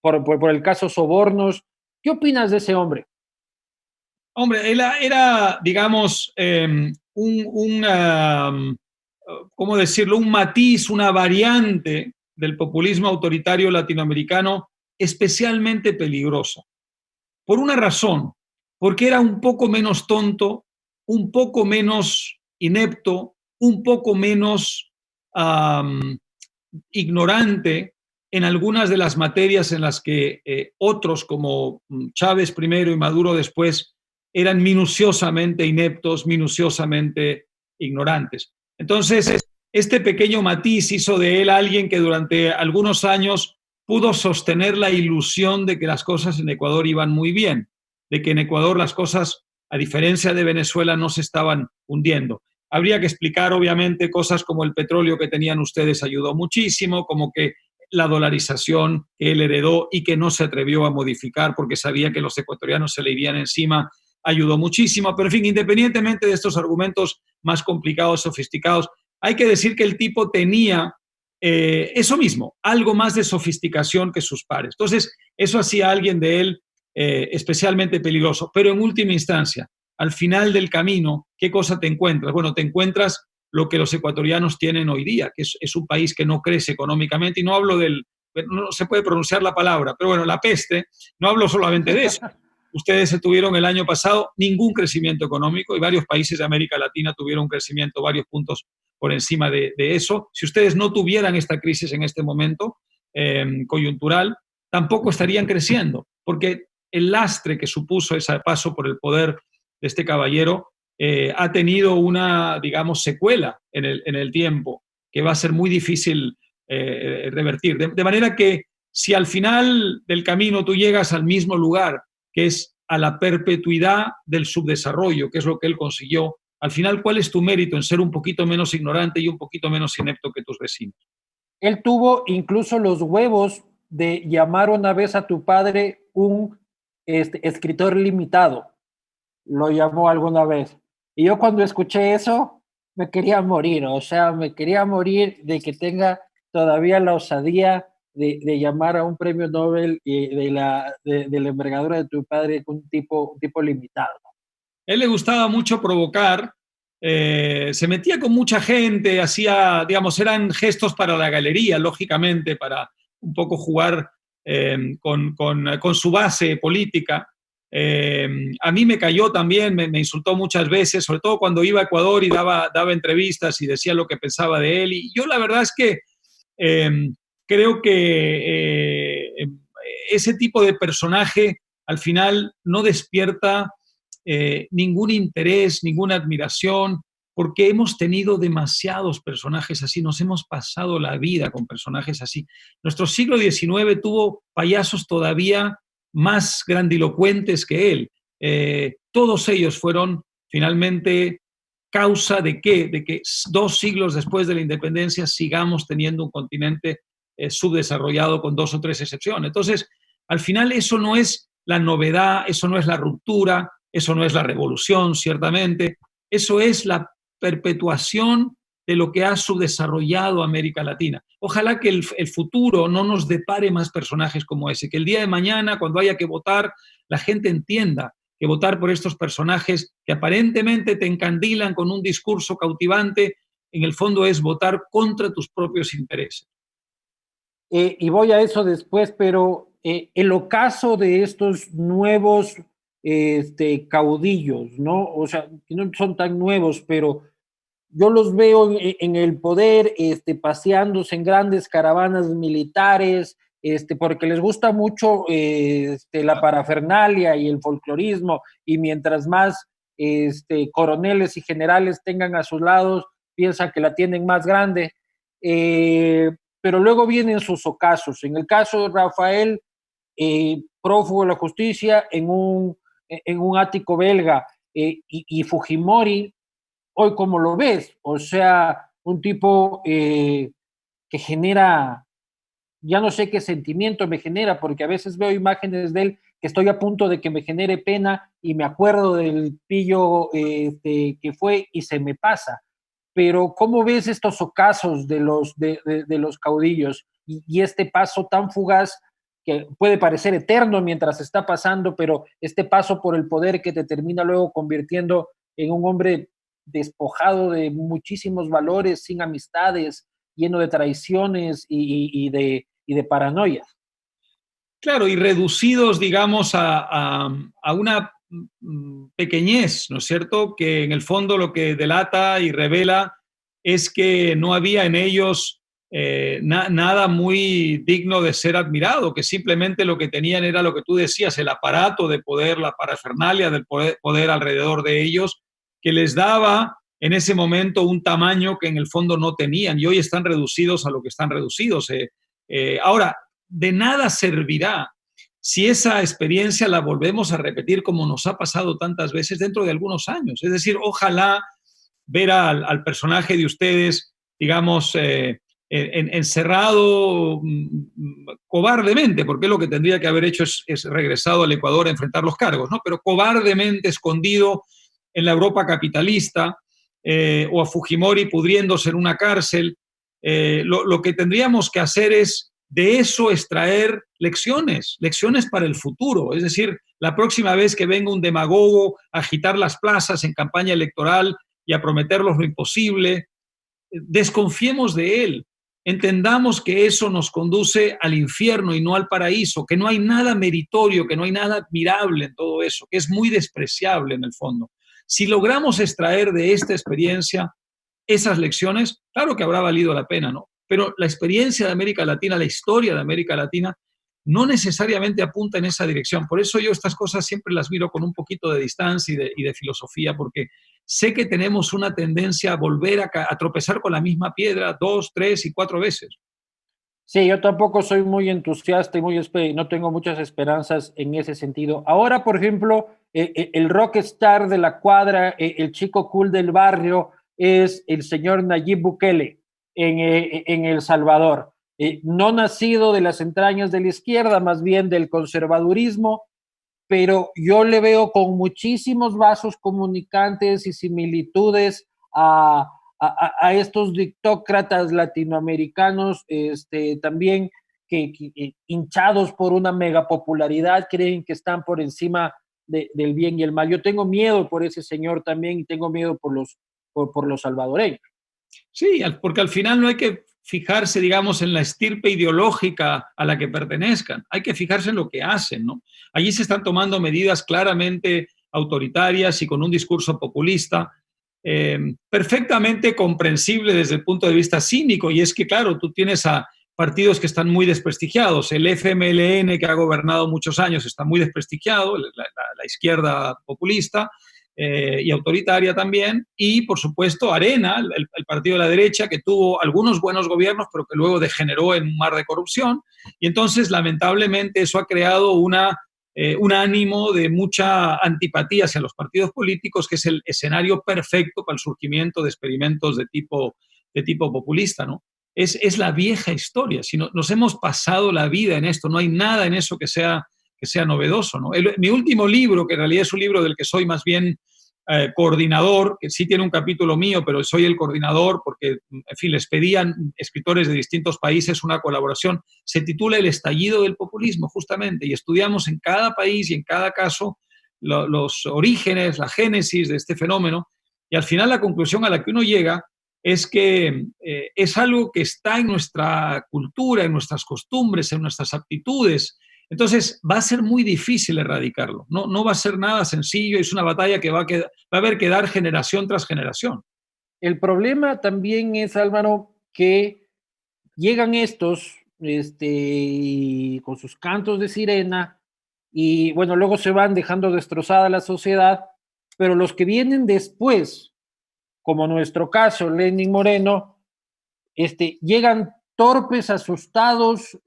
por el caso sobornos. ¿Qué opinas de ese hombre? Hombre, él era, digamos, ¿cómo decirlo? Un matiz, una variante del populismo autoritario latinoamericano especialmente peligrosa. Por una razón, porque era un poco menos tonto, un poco menos inepto, un poco menos ignorante en algunas de las materias en las que otros como Chávez primero y Maduro después eran minuciosamente ineptos, minuciosamente ignorantes. Entonces, este pequeño matiz hizo de él alguien que durante algunos años pudo sostener la ilusión de que las cosas en Ecuador iban muy bien, de que en Ecuador las cosas, a diferencia de Venezuela, no se estaban hundiendo. Habría que explicar, obviamente, cosas como el petróleo que tenían ustedes ayudó muchísimo, como que la dolarización que él heredó y que no se atrevió a modificar porque sabía que los ecuatorianos se le irían encima, ayudó muchísimo. Pero, en fin, independientemente de estos argumentos más complicados, sofisticados, hay que decir que el tipo tenía eso mismo, algo más de sofisticación que sus pares. Entonces, eso hacía a alguien de él especialmente peligroso. Pero en última instancia, al final del camino, ¿qué cosa te encuentras? Bueno, te encuentras lo que los ecuatorianos tienen hoy día, que es un país que no crece económicamente, y no hablo no se puede pronunciar la palabra, pero bueno, la peste, no hablo solamente de eso. Ustedes tuvieron el año pasado ningún crecimiento económico y varios países de América Latina tuvieron un crecimiento varios puntos por encima de eso. Si ustedes no tuvieran esta crisis en este momento, coyuntural, tampoco estarían creciendo, porque el lastre que supuso ese paso por el poder de este caballero ha tenido una, digamos, secuela en el tiempo que va a ser muy difícil revertir. De manera que si al final del camino tú llegas al mismo lugar, que es a la perpetuidad del subdesarrollo, que es lo que él consiguió, al final, ¿cuál es tu mérito en ser un poquito menos ignorante y un poquito menos inepto que tus vecinos? Él tuvo incluso los huevos de llamar una vez a tu padre un escritor limitado. Lo llamó alguna vez. Y yo cuando escuché eso, me quería morir. O sea, me quería morir de que tenga todavía la osadía de llamar a un premio Nobel de la envergadura de tu padre un tipo limitado. Él le gustaba mucho provocar, se metía con mucha gente, hacía, digamos, eran gestos para la galería, lógicamente, para un poco jugar con su base política. A mí me cayó también, me insultó muchas veces, sobre todo cuando iba a Ecuador y daba entrevistas y decía lo que pensaba de él. Y yo la verdad es que creo que ese tipo de personaje al final no despierta ningún interés, ninguna admiración, porque hemos tenido demasiados personajes así, nos hemos pasado la vida con personajes así. Nuestro siglo XIX tuvo payasos todavía más grandilocuentes que él. Todos ellos fueron finalmente causa de ¿qué? De que 2 siglos después de la independencia sigamos teniendo un continente subdesarrollado con 2 o 3 excepciones. Entonces, al final eso no es la novedad, eso no es la ruptura, eso no es la revolución, ciertamente, eso es la perpetuación de lo que ha subdesarrollado América Latina. Ojalá que el futuro no nos depare más personajes como ese, que el día de mañana, cuando haya que votar, la gente entienda que votar por estos personajes que aparentemente te encandilan con un discurso cautivante, en el fondo es votar contra tus propios intereses. Y voy a eso después, pero el ocaso de estos nuevos caudillos, ¿no? O sea, que no son tan nuevos, pero yo los veo en el poder, paseándose en grandes caravanas militares, porque les gusta mucho la parafernalia y el folclorismo, y mientras más coroneles y generales tengan a sus lados, piensan que la tienen más grande. Pero luego vienen sus ocasos. En el caso de Rafael, prófugo de la justicia en un ático belga, y Fujimori, hoy como lo ves, o sea, un tipo que genera, ya no sé qué sentimiento me genera, porque a veces veo imágenes de él que estoy a punto de que me genere pena y me acuerdo del pillo que fue y se me pasa. Pero ¿cómo ves estos ocasos de los caudillos y este paso tan fugaz que puede parecer eterno mientras está pasando, pero este paso por el poder que te termina luego convirtiendo en un hombre despojado de muchísimos valores, sin amistades, lleno de traiciones y de paranoias? Claro, y reducidos, digamos, a una pequeñez, ¿no es cierto? Que en el fondo lo que delata y revela es que no había en ellos nada muy digno de ser admirado, que simplemente lo que tenían era lo que tú decías, el aparato de poder, la parafernalia del poder alrededor de ellos, que les daba en ese momento un tamaño que en el fondo no tenían y hoy están reducidos a lo que están reducidos. Ahora, de nada servirá si esa experiencia la volvemos a repetir como nos ha pasado tantas veces dentro de algunos años. Es decir, ojalá ver al personaje de ustedes, digamos, encerrado cobardemente, porque lo que tendría que haber hecho es regresado al Ecuador a enfrentar los cargos, ¿no? Pero cobardemente escondido en la Europa capitalista, o a Fujimori pudriéndose en una cárcel. Lo que tendríamos que hacer es de eso extraer lecciones para el futuro. Es decir, la próxima vez que venga un demagogo a agitar las plazas en campaña electoral y a prometernos lo imposible, desconfiemos de él. Entendamos que eso nos conduce al infierno y no al paraíso, que no hay nada meritorio, que no hay nada admirable en todo eso, que es muy despreciable en el fondo. Si logramos extraer de esta experiencia esas lecciones, claro que habrá valido la pena, ¿no? pero la experiencia de América Latina, la historia de América Latina, no necesariamente apunta en esa dirección. Por eso yo estas cosas siempre las miro con un poquito de distancia y de filosofía, porque sé que tenemos una tendencia a volver a tropezar con la misma piedra 2, 3 y 4 veces. Sí, yo tampoco soy muy entusiasta y no tengo muchas esperanzas en ese sentido. Ahora, por ejemplo, el rockstar de la cuadra, el chico cool del barrio, es el señor Nayib Bukele en El Salvador. No nacido de las entrañas de la izquierda, más bien del conservadurismo, pero yo le veo con muchísimos vasos comunicantes y similitudes a estos dictócratas latinoamericanos, también que hinchados por una megapopularidad creen que están por encima del bien y el mal. Yo tengo miedo por ese señor también y tengo miedo por los salvadoreños. Sí, porque al final no hay que fijarse, digamos, en la estirpe ideológica a la que pertenezcan. Hay que fijarse en lo que hacen, ¿no? Allí se están tomando medidas claramente autoritarias y con un discurso populista, perfectamente comprensible desde el punto de vista cínico. Y es que, claro, tú tienes a partidos que están muy desprestigiados. El FMLN, que ha gobernado muchos años, está muy desprestigiado, la izquierda populista. Y autoritaria también, y por supuesto Arena, el partido de la derecha, que tuvo algunos buenos gobiernos, pero que luego degeneró en un mar de corrupción, y entonces lamentablemente eso ha creado un ánimo de mucha antipatía hacia los partidos políticos, que es el escenario perfecto para el surgimiento de experimentos de tipo populista, ¿no? Es la vieja historia, si no, nos hemos pasado la vida en esto, no hay nada en eso que sea novedoso, ¿no? Mi último libro, que en realidad es un libro del que soy más bien coordinador, que sí tiene un capítulo mío, pero soy el coordinador porque, en fin, les pedían escritores de distintos países una colaboración. Se titula El estallido del populismo, justamente, y estudiamos en cada país y en cada caso los orígenes, la génesis de este fenómeno, y al final la conclusión a la que uno llega es que es algo que está en nuestra cultura, en nuestras costumbres, en nuestras aptitudes. Entonces va a ser muy difícil erradicarlo, no va a ser nada sencillo, es una batalla que va a haber que dar generación tras generación. El problema también es, Álvaro, que llegan estos con sus cantos de sirena y bueno, luego se van dejando destrozada la sociedad, pero los que vienen después, como nuestro caso, Lenin Moreno, llegan torpes, asustados,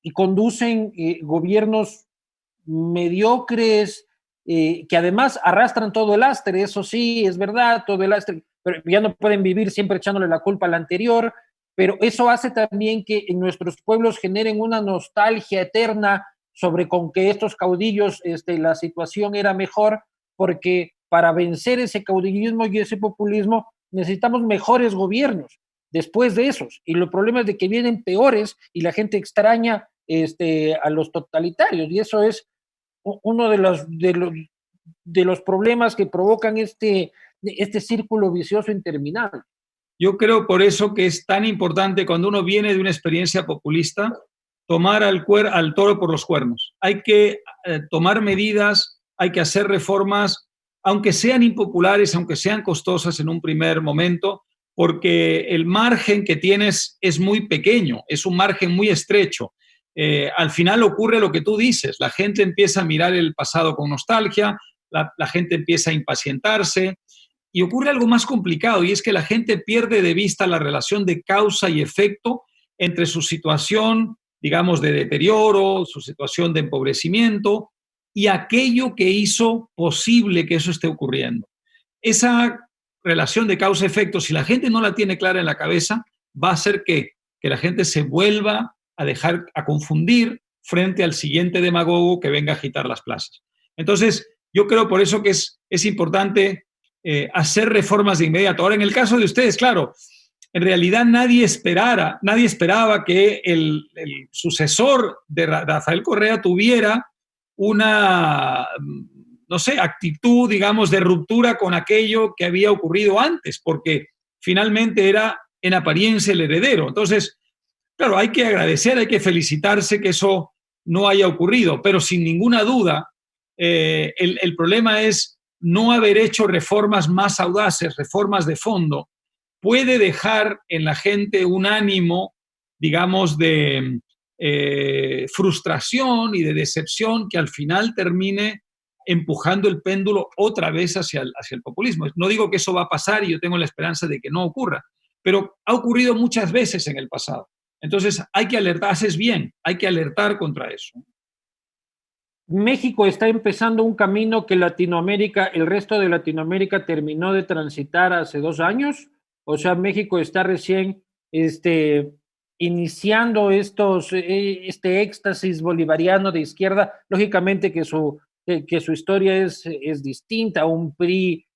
y conducen gobiernos mediocres, que además arrastran todo el lastre, eso sí, es verdad, todo el lastre, pero ya no pueden vivir siempre echándole la culpa al anterior, pero eso hace también que en nuestros pueblos generen una nostalgia eterna sobre con que estos caudillos, la situación era mejor, porque para vencer ese caudillismo y ese populismo necesitamos mejores gobiernos después de esos, y el problema es de que vienen peores y la gente extraña a los totalitarios, y eso es uno de los problemas que provocan este círculo vicioso interminable. Yo creo por eso que es tan importante cuando uno viene de una experiencia populista tomar al toro por los cuernos. Hay que tomar medidas, hay que hacer reformas, aunque sean impopulares, aunque sean costosas en un primer momento, porque el margen que tienes es muy pequeño, es un margen muy estrecho. Al final ocurre lo que tú dices, la gente empieza a mirar el pasado con nostalgia, la gente empieza a impacientarse y ocurre algo más complicado, y es que la gente pierde de vista la relación de causa y efecto entre su situación, digamos, de deterioro, su situación de empobrecimiento y aquello que hizo posible que eso esté ocurriendo. Esa relación de causa-efecto, si la gente no la tiene clara en la cabeza, va a hacer que la gente se vuelva a confundir frente al siguiente demagogo que venga a agitar las plazas. Entonces, yo creo por eso que es importante hacer reformas de inmediato. Ahora, en el caso de ustedes, claro, en realidad nadie esperaba que el sucesor de Rafael Correa tuviera una, no sé, actitud, digamos, de ruptura con aquello que había ocurrido antes, porque finalmente era en apariencia el heredero. Entonces, claro, hay que agradecer, hay que felicitarse que eso no haya ocurrido, pero sin ninguna duda, el problema es no haber hecho reformas más audaces, reformas de fondo, puede dejar en la gente un ánimo, digamos, de frustración y de decepción que al final termine empujando el péndulo otra vez hacia el populismo. No digo que eso va a pasar y yo tengo la esperanza de que no ocurra, pero ha ocurrido muchas veces en el pasado. Entonces hay que alertar, haces bien, hay que alertar contra eso. México está empezando un camino que Latinoamérica, el resto de Latinoamérica terminó de transitar hace 2 años. O sea, México está recién iniciando este éxtasis bolivariano de izquierda. Lógicamente que su historia es distinta, un PRI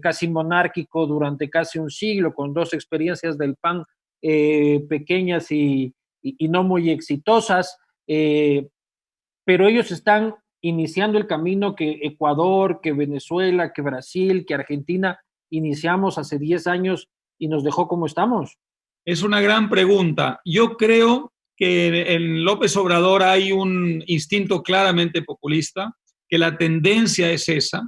casi monárquico durante casi un siglo, con 2 experiencias del PAN pequeñas y no muy exitosas. Pero ellos están iniciando el camino que Ecuador, que Venezuela, que Brasil, que Argentina iniciamos hace 10 años y nos dejó como estamos. Es una gran pregunta. Yo creo que en López Obrador hay un instinto claramente populista, que la tendencia es esa,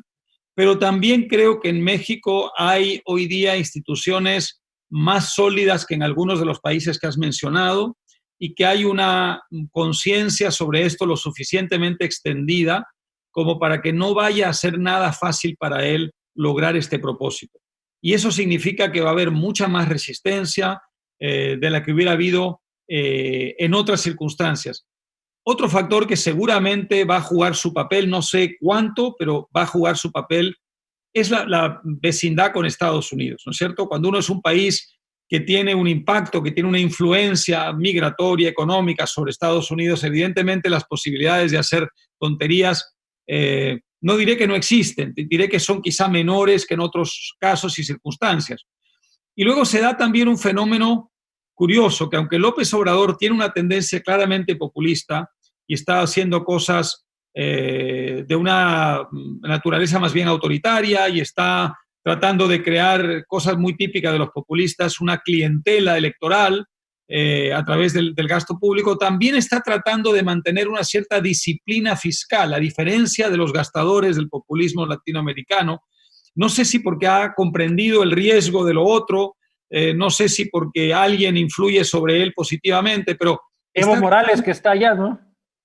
pero también creo que en México hay hoy día instituciones más sólidas que en algunos de los países que has mencionado, y que hay una conciencia sobre esto lo suficientemente extendida como para que no vaya a ser nada fácil para él lograr este propósito. Y eso significa que va a haber mucha más resistencia de la que hubiera habido en otras circunstancias. Otro factor que seguramente va a jugar su papel, no sé cuánto, pero va a jugar su papel, es la vecindad con Estados Unidos, ¿no es cierto? Cuando uno es un país que tiene un impacto, que tiene una influencia migratoria, económica sobre Estados Unidos, evidentemente las posibilidades de hacer tonterías, no diré que no existen, diré que son quizá menores que en otros casos y circunstancias. Y luego se da también un fenómeno curioso, que aunque López Obrador tiene una tendencia claramente populista y está haciendo cosas de una naturaleza más bien autoritaria y está tratando de crear cosas muy típicas de los populistas, una clientela electoral a través del gasto público, también está tratando de mantener una cierta disciplina fiscal, a diferencia de los gastadores del populismo latinoamericano. No sé si porque ha comprendido el riesgo de lo otro, no sé si porque alguien influye sobre él positivamente, pero... Evo Morales, que está allá, ¿no?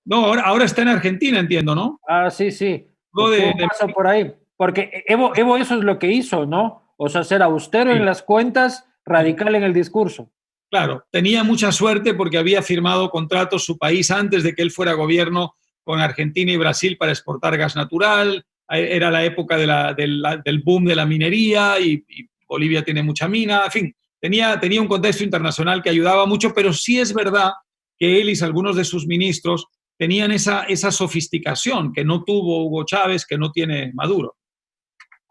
No, ahora está en Argentina, entiendo, ¿no? Ah, sí, sí. Paso por ahí. Porque Evo eso es lo que hizo, ¿no? O sea, ser austero en las cuentas, radical en el discurso. Claro, tenía mucha suerte porque había firmado contratos su país antes de que él fuera gobierno con Argentina y Brasil para exportar gas natural. Era la época del boom de la minería y Bolivia tiene mucha mina. En fin, tenía un contexto internacional que ayudaba mucho, pero sí es verdad que él y algunos de sus ministros tenían esa sofisticación que no tuvo Hugo Chávez, que no tiene Maduro.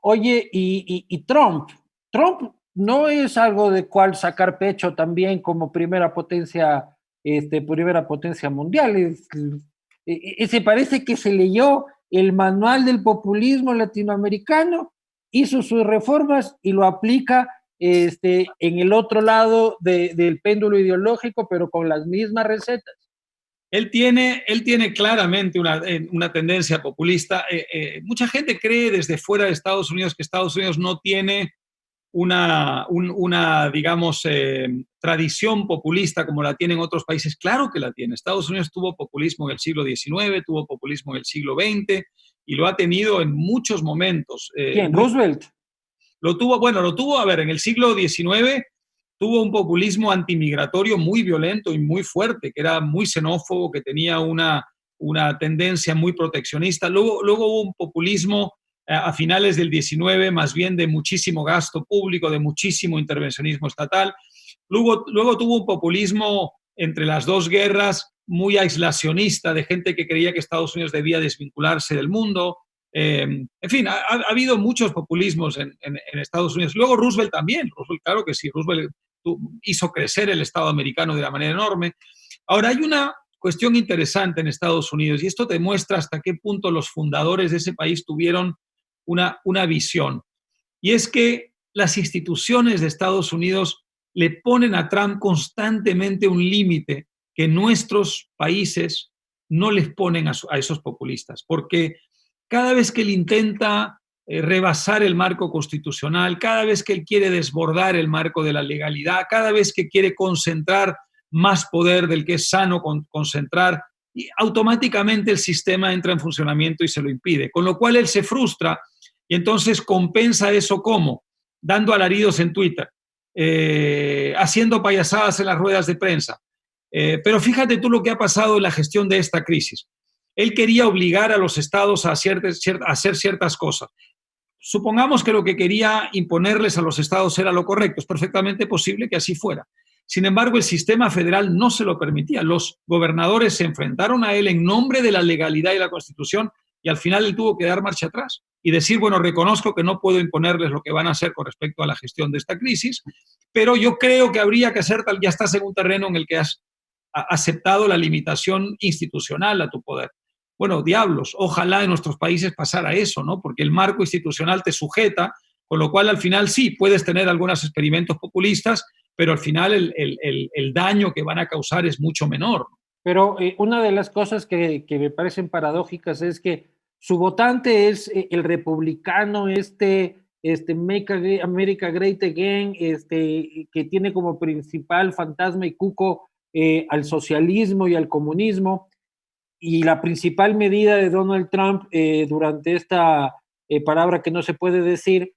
Oye, y Trump no es algo de cual sacar pecho también como primera potencia mundial. Se parece que se leyó el manual del populismo latinoamericano, hizo sus reformas y lo aplica en el otro lado del péndulo ideológico, pero con las mismas recetas. Él tiene claramente una tendencia populista. Mucha gente cree desde fuera de Estados Unidos que Estados Unidos no tiene una digamos, tradición populista como la tienen otros países. Claro que la tiene. Estados Unidos tuvo populismo en el siglo XIX, tuvo populismo en el siglo XX y lo ha tenido en muchos momentos. ¿Quién? ¿Roosevelt? Lo tuvo, a ver, en el siglo XIX tuvo un populismo antimigratorio muy violento y muy fuerte, que era muy xenófobo, que tenía una tendencia muy proteccionista. Luego hubo un populismo a finales del XIX, más bien de muchísimo gasto público, de muchísimo intervencionismo estatal. Luego tuvo un populismo entre las dos guerras muy aislacionista, de gente que creía que Estados Unidos debía desvincularse del mundo. En fin, ha habido muchos populismos en Estados Unidos. Luego Roosevelt también, claro que sí, Roosevelt hizo crecer el Estado americano de una manera enorme. Ahora, hay una cuestión interesante en Estados Unidos y esto demuestra hasta qué punto los fundadores de ese país tuvieron una visión. Y es que las instituciones de Estados Unidos le ponen a Trump constantemente un límite que nuestros países no les ponen a esos populistas, porque cada vez que él intenta rebasar el marco constitucional, cada vez que él quiere desbordar el marco de la legalidad, cada vez que quiere concentrar más poder del que es sano concentrar, y automáticamente el sistema entra en funcionamiento y se lo impide. Con lo cual él se frustra y entonces compensa eso ¿cómo? Dando alaridos en Twitter, haciendo payasadas en las ruedas de prensa. Pero fíjate tú lo que ha pasado en la gestión de esta crisis. Él quería obligar a los estados a hacer ciertas cosas. Supongamos que lo que quería imponerles a los estados era lo correcto. Es perfectamente posible que así fuera. Sin embargo, el sistema federal no se lo permitía. Los gobernadores se enfrentaron a él en nombre de la legalidad y la Constitución y al final él tuvo que dar marcha atrás y decir, bueno, reconozco que no puedo imponerles lo que van a hacer con respecto a la gestión de esta crisis, pero yo creo que habría que hacer tal, ya estás en un terreno en el que has aceptado la limitación institucional a tu poder. Bueno, diablos, ojalá en nuestros países pasara eso, ¿no? Porque el marco institucional te sujeta, con lo cual al final sí, puedes tener algunos experimentos populistas, pero al final el daño que van a causar es mucho menor. Pero una de las cosas que me parecen paradójicas es que su votante es el republicano, Make America Great Again, que tiene como principal fantasma y cuco al socialismo y al comunismo. Y la principal medida de Donald Trump durante esta palabra que no se puede decir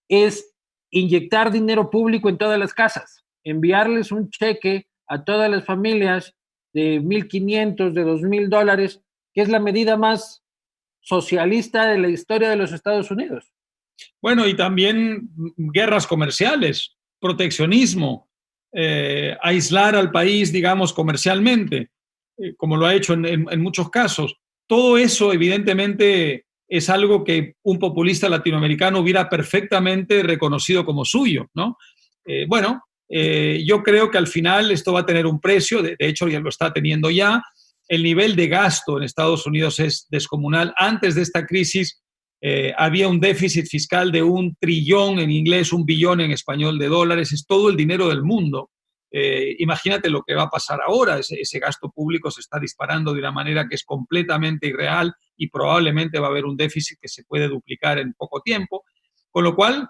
es inyectar dinero público en todas las casas, enviarles un cheque a todas las familias de $1,500, de $2,000, que es la medida más socialista de la historia de los Estados Unidos. Bueno, y también guerras comerciales, proteccionismo, aislar al país, digamos, comercialmente, como lo ha hecho en muchos casos. Todo eso, evidentemente, es algo que un populista latinoamericano hubiera perfectamente reconocido como suyo, ¿no? Yo creo que al final esto va a tener un precio, de hecho ya lo está teniendo ya. El nivel de gasto en Estados Unidos es descomunal. Antes de esta crisis había un déficit fiscal de 1 trillón en inglés, 1 billón en español de dólares, es todo el dinero del mundo. Imagínate lo que va a pasar ahora, ese gasto público se está disparando de una manera que es completamente irreal y probablemente va a haber un déficit que se puede duplicar en poco tiempo, con lo cual,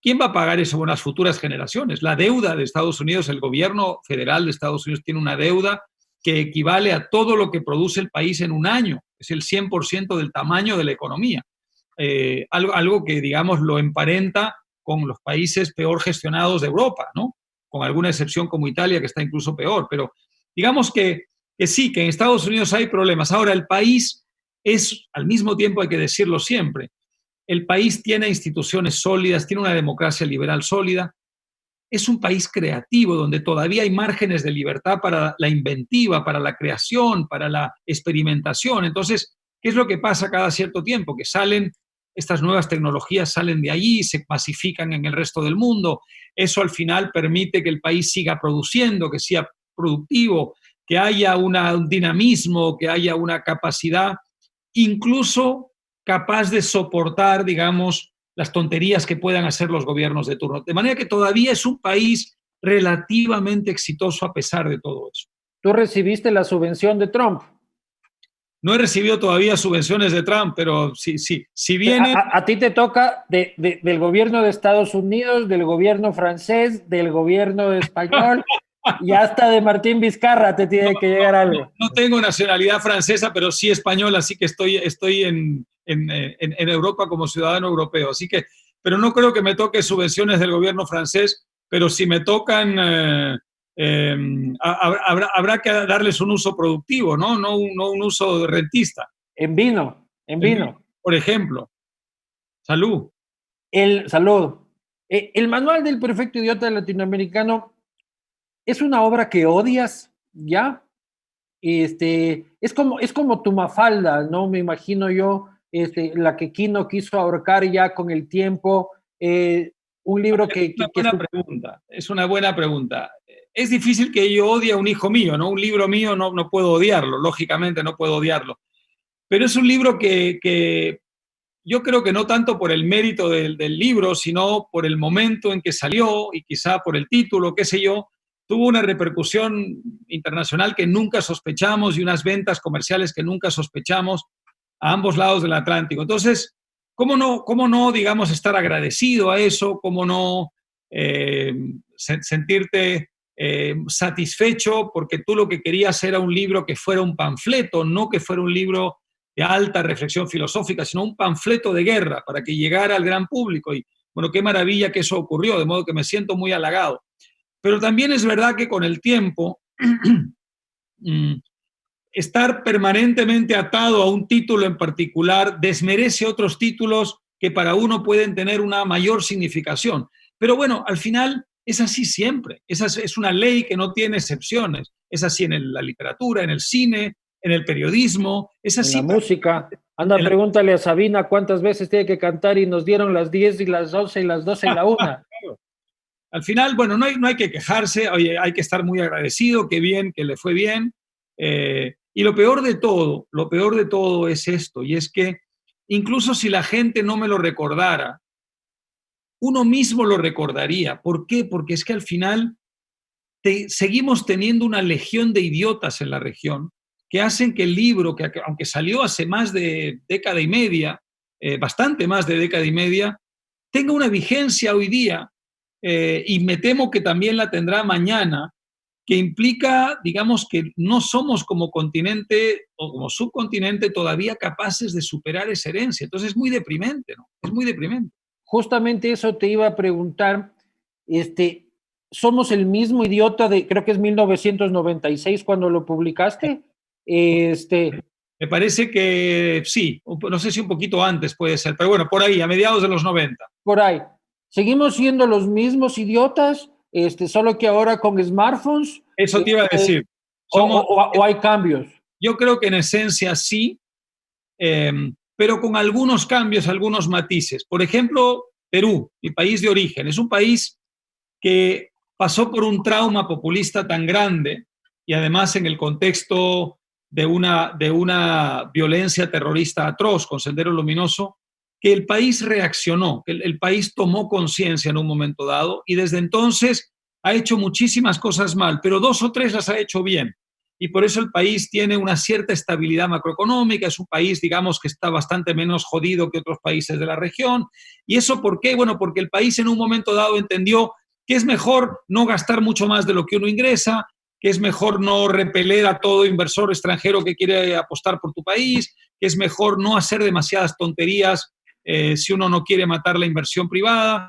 ¿quién va a pagar eso en las futuras generaciones? La deuda de Estados Unidos, el gobierno federal de Estados Unidos tiene una deuda que equivale a todo lo que produce el país en un año, es el 100% del tamaño de la economía, algo que, digamos, lo emparenta con los países peor gestionados de Europa, ¿no? Con alguna excepción como Italia, que está incluso peor, pero digamos que sí, que en Estados Unidos hay problemas. Ahora, el país es, al mismo tiempo hay que decirlo siempre, el país tiene instituciones sólidas, tiene una democracia liberal sólida, es un país creativo donde todavía hay márgenes de libertad para la inventiva, para la creación, para la experimentación. Entonces, ¿qué es lo que pasa cada cierto tiempo? Que estas nuevas tecnologías salen de allí, se masifican en el resto del mundo. Eso al final permite que el país siga produciendo, que sea productivo, que haya un dinamismo, que haya una capacidad incluso capaz de soportar, digamos, las tonterías que puedan hacer los gobiernos de turno. De manera que todavía es un país relativamente exitoso a pesar de todo eso. ¿Tú recibiste la subvención de Trump? No he recibido todavía subvenciones de Trump, pero si viene... A ti te toca del gobierno de Estados Unidos, del gobierno francés, del gobierno español y hasta de Martín Vizcarra te tiene que llegar algo. No tengo nacionalidad francesa, pero sí española, así que estoy en Europa como ciudadano europeo. Así que, pero no creo que me toque subvenciones del gobierno francés, pero si me tocan... habrá que darles un uso productivo, no un uso rentista. En vino. Por ejemplo. Salud. Salud. El manual del perfecto idiota latinoamericano es una obra que odias, ¿ya? Es como tu Mafalda, ¿no? Me imagino yo, la que Quino quiso ahorcar ya con el tiempo. Un libro que... Es una buena pregunta. Es difícil que yo odie a un hijo mío, ¿no? Un libro mío no puedo odiarlo, lógicamente no puedo odiarlo. Pero es un libro que yo creo que no tanto por el mérito del libro, sino por el momento en que salió y quizá por el título, qué sé yo, tuvo una repercusión internacional que nunca sospechamos y unas ventas comerciales que nunca sospechamos a ambos lados del Atlántico. Entonces, cómo no, digamos, estar agradecido a eso? ¿Cómo no sentirte satisfecho porque tú lo que querías era un libro que fuera un panfleto, no que fuera un libro de alta reflexión filosófica, sino un panfleto de guerra para que llegara al gran público? Y bueno, qué maravilla que eso ocurrió, de modo que me siento muy halagado. Pero también es verdad que con el tiempo estar permanentemente atado a un título en particular desmerece otros títulos que para uno pueden tener una mayor significación. Pero bueno, al final es así siempre. Es una ley que no tiene excepciones. Es así en la literatura, en el cine, en el periodismo. Es así. En la música. Anda, pregúntale a Sabina cuántas veces tiene que cantar y nos dieron las 10 y las 11 y las 12 y la 1. Al final, bueno, no hay que quejarse, oye, hay que estar muy agradecido, qué bien, que le fue bien. Y lo peor de todo es esto, y es que incluso si la gente no me lo recordara, uno mismo lo recordaría. ¿Por qué? Porque es que al final seguimos teniendo una legión de idiotas en la región que hacen que el libro, que aunque salió hace más de década y media, bastante más de década y media, tenga una vigencia hoy día, y me temo que también la tendrá mañana, que implica, digamos, que no somos como continente o como subcontinente todavía capaces de superar esa herencia. Entonces es muy deprimente, ¿no? Es muy deprimente. Justamente eso te iba a preguntar. ¿Somos el mismo idiota de, creo que es 1996 cuando lo publicaste? Me parece que sí, no sé si un poquito antes puede ser, pero bueno, por ahí, a mediados de los 90. Por ahí. ¿Seguimos siendo los mismos idiotas, solo que ahora con smartphones? Eso te iba a decir. ¿O hay cambios? Yo creo que en esencia sí, pero con algunos cambios, algunos matices. Por ejemplo, Perú, mi país de origen, es un país que pasó por un trauma populista tan grande y además en el contexto de una violencia terrorista atroz con Sendero Luminoso, que el país reaccionó, que el país tomó conciencia en un momento dado y desde entonces ha hecho muchísimas cosas mal, pero 2 o 3 las ha hecho bien. Y por eso el país tiene una cierta estabilidad macroeconómica, es un país, digamos, que está bastante menos jodido que otros países de la región. ¿Y eso por qué? Bueno, porque el país en un momento dado entendió que es mejor no gastar mucho más de lo que uno ingresa, que es mejor no repeler a todo inversor extranjero que quiere apostar por tu país, que es mejor no hacer demasiadas tonterías si uno no quiere matar la inversión privada.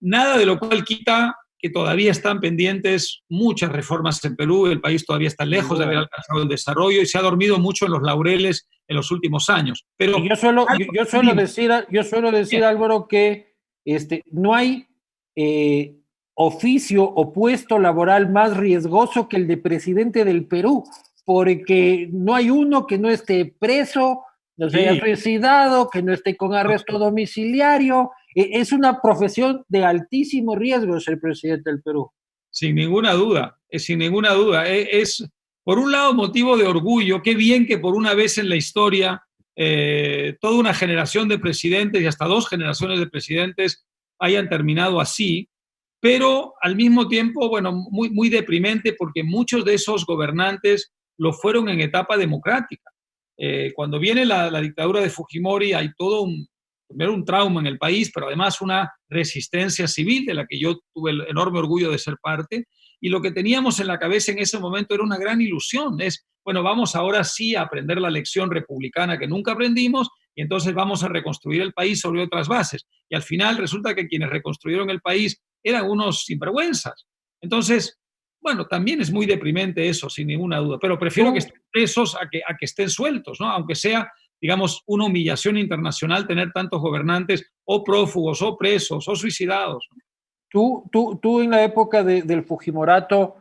Nada de lo cual quita que todavía están pendientes muchas reformas en Perú. El país todavía está lejos de haber alcanzado el desarrollo y se ha dormido mucho en los laureles en los últimos años. Pero yo suelo decir, Álvaro, que no hay oficio o puesto laboral más riesgoso que el de presidente del Perú, porque no hay uno que no esté preso, no se haya suicidado, que no esté con arresto domiciliario. Es una profesión de altísimo riesgo ser presidente del Perú. Sin ninguna duda, sin ninguna duda. Es, por un lado, motivo de orgullo. Qué bien que por una vez en la historia toda una generación de presidentes y hasta 2 generaciones de presidentes hayan terminado así, pero al mismo tiempo, bueno, muy, muy deprimente porque muchos de esos gobernantes lo fueron en etapa democrática. Cuando viene la dictadura de Fujimori hay primero un trauma en el país, pero además una resistencia civil de la que yo tuve el enorme orgullo de ser parte, y lo que teníamos en la cabeza en ese momento era una gran ilusión, bueno, vamos ahora sí a aprender la lección republicana que nunca aprendimos y entonces vamos a reconstruir el país sobre otras bases. Y al final resulta que quienes reconstruyeron el país eran unos sinvergüenzas. Entonces, bueno, también es muy deprimente eso, sin ninguna duda, pero prefiero que estén presos a que estén sueltos, ¿no? Aunque sea, digamos, una humillación internacional tener tantos gobernantes o prófugos o presos o suicidados. Tú en la época del Fujimorato,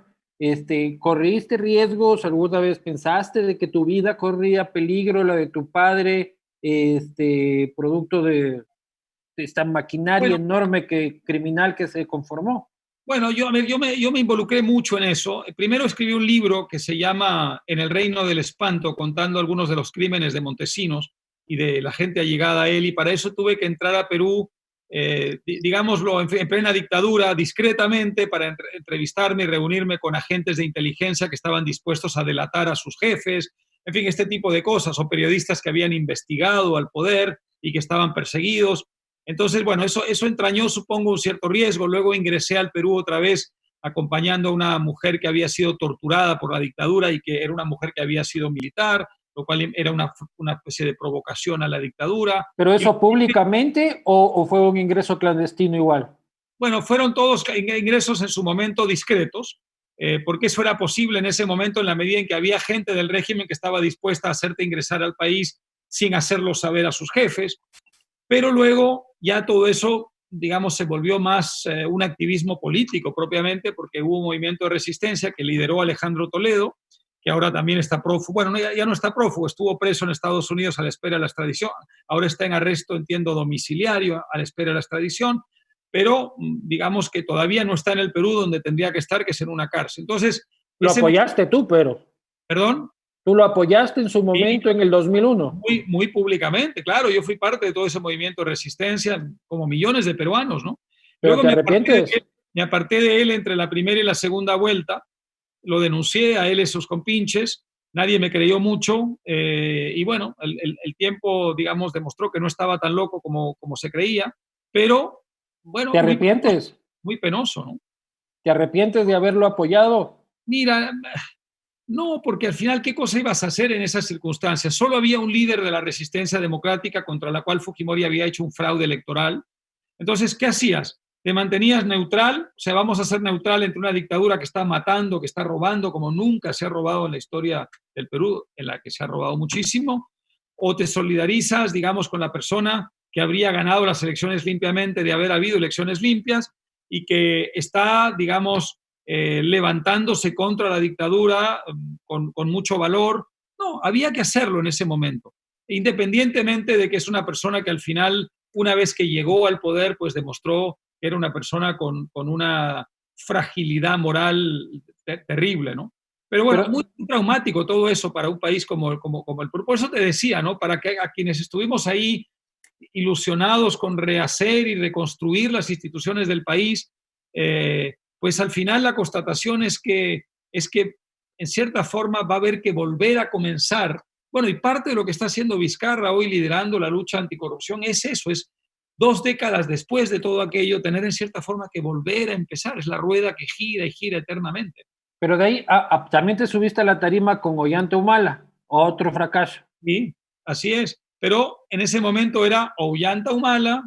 ¿corriste riesgos? ¿Alguna vez pensaste de que tu vida corría peligro, la de tu padre, producto de esta maquinaria enorme criminal que se conformó? Bueno, yo me involucré mucho en eso. Primero escribí un libro que se llama En el reino del espanto, contando algunos de los crímenes de Montesinos y de la gente allegada a él, y para eso tuve que entrar a Perú, digámoslo, en plena dictadura, discretamente, para entrevistarme y reunirme con agentes de inteligencia que estaban dispuestos a delatar a sus jefes, en fin, este tipo de cosas, o periodistas que habían investigado al poder. y que estaban perseguidos. Entonces, bueno, eso entrañó, supongo, un cierto riesgo. Luego ingresé al Perú otra vez acompañando a una mujer que había sido torturada por la dictadura y que era una mujer que había sido militar, lo cual era una especie de provocación a la dictadura. ¿Pero eso públicamente o fue un ingreso clandestino igual? Bueno, fueron todos ingresos en su momento discretos, porque eso era posible en ese momento en la medida en que había gente del régimen que estaba dispuesta a hacerte ingresar al país sin hacerlo saber a sus jefes. Pero luego ya todo eso, digamos, se volvió más un activismo político propiamente, porque hubo un movimiento de resistencia que lideró Alejandro Toledo, que ahora también está prófugo. Bueno, ya no está prófugo, estuvo preso en Estados Unidos a la espera de la extradición. Ahora está en arresto, entiendo, domiciliario a la espera de la extradición, pero digamos que todavía no está en el Perú donde tendría que estar, que es en una cárcel. Entonces, lo apoyaste tú, pero. ¿Perdón? Tú lo apoyaste en su momento, sí, en el 2001. Muy públicamente, claro. Yo fui parte de todo ese movimiento de resistencia, como millones de peruanos, ¿no? ¿Pero luego te arrepientes? Me aparté de él entre la primera y la segunda vuelta. Lo denuncié a él y sus compinches. Nadie me creyó mucho. Y bueno, el tiempo, digamos, demostró que no estaba tan loco como se creía. Pero, bueno. ¿Te arrepientes? Muy penoso, ¿no? ¿Te arrepientes de haberlo apoyado? Mira, no, porque al final, ¿qué cosa ibas a hacer en esas circunstancias? Solo había un líder de la resistencia democrática contra la cual Fujimori había hecho un fraude electoral. Entonces, ¿qué hacías? ¿Te mantenías neutral? O sea, vamos a ser neutral entre una dictadura que está matando, que está robando, como nunca se ha robado en la historia del Perú, en la que se ha robado muchísimo. ¿O te solidarizas, digamos, con la persona que habría ganado las elecciones limpiamente, de haber habido elecciones limpias, y que está, digamos, levantándose contra la dictadura con mucho valor? No, había que hacerlo en ese momento, independientemente de que es una persona que al final, una vez que llegó al poder, pues demostró que era una persona con una fragilidad moral terrible, ¿no? Pero bueno, muy traumático todo eso para un país como el Perú. Por eso te decía, ¿no? Para que a quienes estuvimos ahí ilusionados con rehacer y reconstruir las instituciones del país, pues al final la constatación es que en cierta forma va a haber que volver a comenzar. Bueno, y parte de lo que está haciendo Vizcarra hoy liderando la lucha anticorrupción es eso, es 2 décadas después de todo aquello, tener en cierta forma que volver a empezar. Es la rueda que gira y gira eternamente. Pero de ahí también te subiste a la tarima con Ollanta Humala, otro fracaso. Sí, así es. Pero en ese momento era Ollanta Humala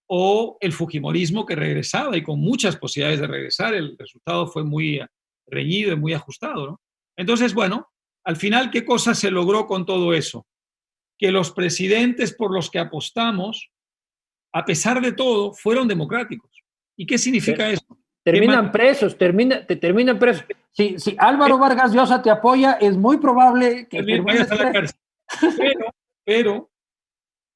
o el fujimorismo que regresaba, y con muchas posibilidades de regresar. El resultado fue muy reñido y muy ajustado, ¿no? Entonces, bueno, al final, ¿qué cosa se logró con todo eso? Que los presidentes por los que apostamos, a pesar de todo, fueron democráticos. ¿Y qué significa eso? Terminan presos, terminan presos. Si Álvaro Vargas Llosa te apoya, es muy probable que vayas a la cárcel. Pero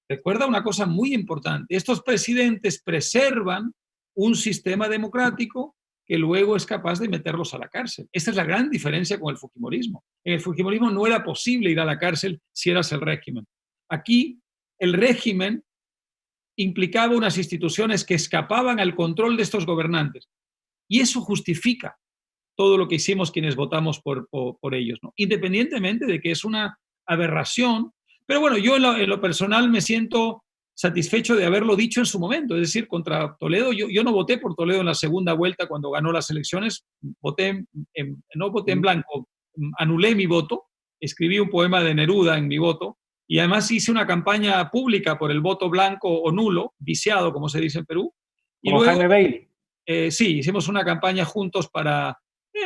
recuerda una cosa muy importante: estos presidentes preservan un sistema democrático que luego es capaz de meterlos a la cárcel. Esta es la gran diferencia con el fujimorismo. En el fujimorismo no era posible ir a la cárcel si eras el régimen. Aquí el régimen implicaba unas instituciones que escapaban al control de estos gobernantes. Y eso justifica todo lo que hicimos quienes votamos por ellos, ¿no? Independientemente de que es una aberración. Pero bueno, yo en lo personal me siento satisfecho de haberlo dicho en su momento. Es decir, contra Toledo, yo no voté por Toledo en la segunda vuelta cuando ganó las elecciones. No voté en blanco, anulé mi voto, escribí un poema de Neruda en mi voto, y además hice una campaña pública por el voto blanco o nulo, viciado, como se dice en Perú. Y luego, Jaime Bailey. Sí, hicimos una campaña juntos para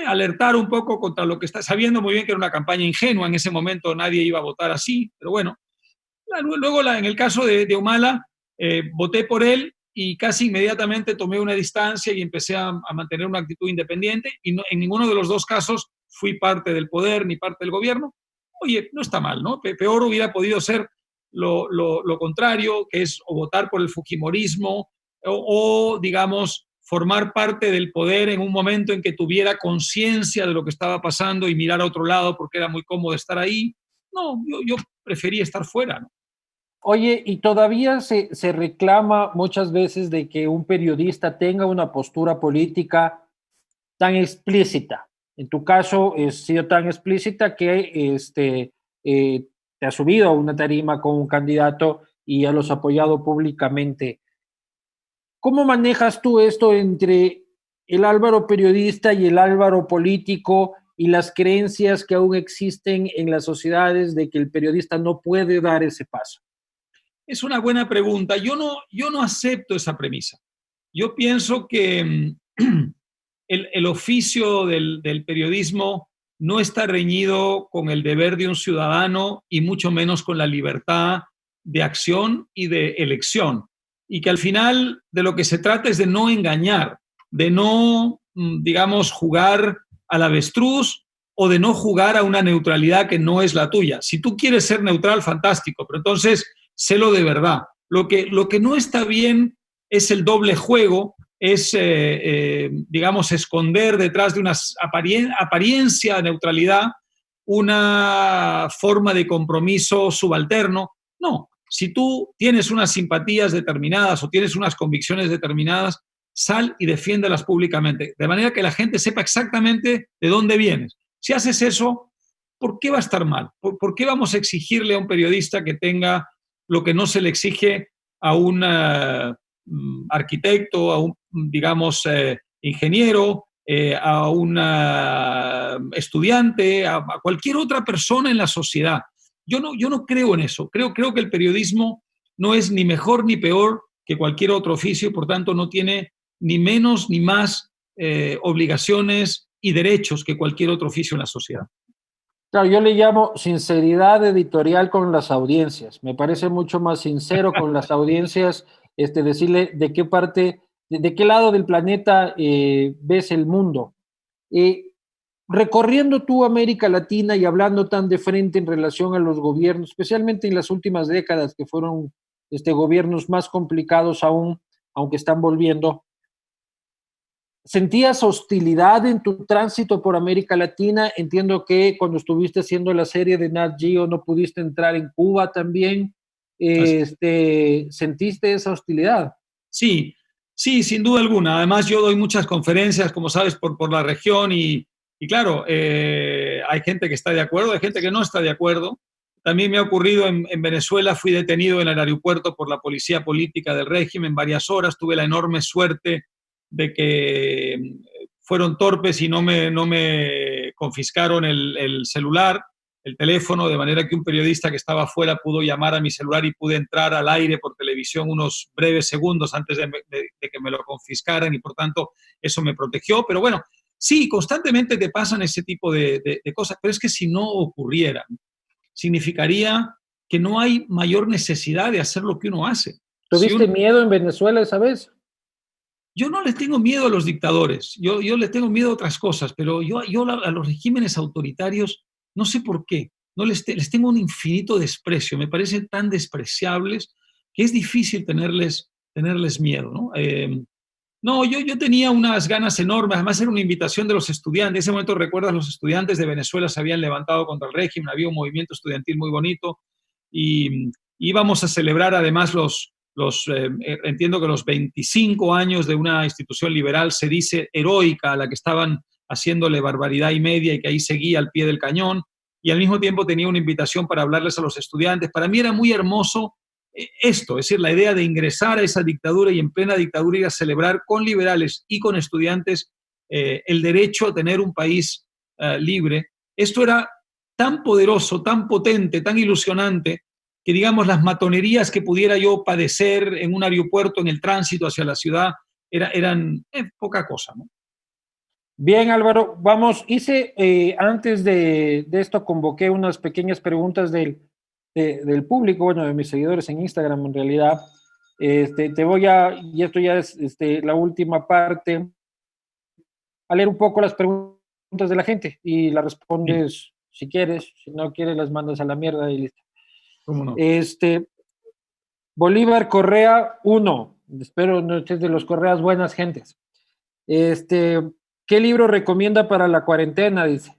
alertar un poco contra lo que está, sabiendo muy bien que era una campaña ingenua. En ese momento nadie iba a votar así, pero bueno. Luego, en el caso de Humala, voté por él y casi inmediatamente tomé una distancia y empecé a mantener una actitud independiente, y no, en ninguno de los dos casos fui parte del poder ni parte del gobierno. Oye, no está mal, ¿no? Peor hubiera podido ser lo contrario, que es o votar por el fujimorismo o digamos, formar parte del poder en un momento en que tuviera conciencia de lo que estaba pasando y mirar a otro lado porque era muy cómodo estar ahí. No, yo prefería estar fuera, ¿no? Oye, y todavía se reclama muchas veces de que un periodista tenga una postura política tan explícita. En tu caso, ha sido tan explícita que te has subido a una tarima con un candidato y ya los ha apoyado públicamente. ¿Cómo manejas tú esto entre el Álvaro periodista y el Álvaro político y las creencias que aún existen en las sociedades de que el periodista no puede dar ese paso? Es una buena pregunta. Yo no acepto esa premisa. Yo pienso que el oficio del periodismo no está reñido con el deber de un ciudadano y mucho menos con la libertad de acción y de elección. Y que al final de lo que se trata es de no engañar, de no, digamos, jugar al avestruz o de no jugar a una neutralidad que no es la tuya. Si tú quieres ser neutral, fantástico, pero entonces sélo de verdad. Lo que no está bien es el doble juego, es, digamos, esconder detrás de una apariencia de neutralidad una forma de compromiso subalterno. No, si tú tienes unas simpatías determinadas o tienes unas convicciones determinadas, sal y defiéndelas públicamente, de manera que la gente sepa exactamente de dónde vienes. Si haces eso, ¿por qué va a estar mal? ¿Por qué vamos a exigirle a un periodista que tenga lo que no se le exige a un arquitecto, a un, digamos, ingeniero, a un estudiante, a cualquier otra persona en la sociedad? Yo no creo en eso. Creo que el periodismo no es ni mejor ni peor que cualquier otro oficio y por tanto no tiene ni menos ni más obligaciones y derechos que cualquier otro oficio en la sociedad. Claro, yo le llamo sinceridad editorial con las audiencias. Me parece mucho más sincero con las audiencias, decirle de qué parte, de qué lado del planeta ves el mundo. Recorriendo tú América Latina y hablando tan de frente en relación a los gobiernos, especialmente en las últimas décadas, que fueron gobiernos más complicados aún, aunque están volviendo, ¿sentías hostilidad en tu tránsito por América Latina? Entiendo que cuando estuviste haciendo la serie de Nat Geo no pudiste entrar en Cuba también. ¿Sentiste esa hostilidad? Sí, sin duda alguna. Además, yo doy muchas conferencias, como sabes, por la región y claro, hay gente que está de acuerdo, hay gente que no está de acuerdo. También me ha ocurrido en Venezuela, fui detenido en el aeropuerto por la policía política del régimen varias horas, tuve la enorme suerte de que fueron torpes y no me confiscaron el celular, el teléfono, de manera que un periodista que estaba afuera pudo llamar a mi celular y pude entrar al aire por televisión unos breves segundos antes de que me lo confiscaran y por tanto eso me protegió. Pero bueno, sí, constantemente te pasan ese tipo de cosas, pero es que si no ocurrieran, significaría que no hay mayor necesidad de hacer lo que uno hace. ¿Tuviste miedo en Venezuela esa vez? Yo no les tengo miedo a los dictadores, yo les tengo miedo a otras cosas, pero yo a los regímenes autoritarios no sé por qué, no les tengo un infinito desprecio, me parecen tan despreciables que es difícil tenerles miedo, ¿no? No, yo tenía unas ganas enormes, además era una invitación de los estudiantes. En ese momento, recuerdas, los estudiantes de Venezuela se habían levantado contra el régimen, había un movimiento estudiantil muy bonito y íbamos a celebrar además entiendo que los 25 años de una institución liberal, se dice heroica, a la que estaban haciéndole barbaridad y media y que ahí seguía al pie del cañón, y al mismo tiempo tenía una invitación para hablarles a los estudiantes. Para mí era muy hermoso esto, es decir, la idea de ingresar a esa dictadura y en plena dictadura ir a celebrar con liberales y con estudiantes el derecho a tener un país libre. Esto era tan poderoso, tan potente, tan ilusionante, que digamos las matonerías que pudiera yo padecer en un aeropuerto, en el tránsito hacia la ciudad, eran poca cosa, ¿no? Bien, Álvaro, vamos, antes de esto convoqué unas pequeñas preguntas del público, bueno, de mis seguidores en Instagram en realidad. Y esto ya es la última parte, a leer un poco las preguntas de la gente y las respondes si quieres, si no quieres las mandas a la mierda y listo. ¿Cómo no? Bolívar Correa 1, espero no estés de los Correas buenas gentes. ¿Qué libro recomienda para la cuarentena? Dice.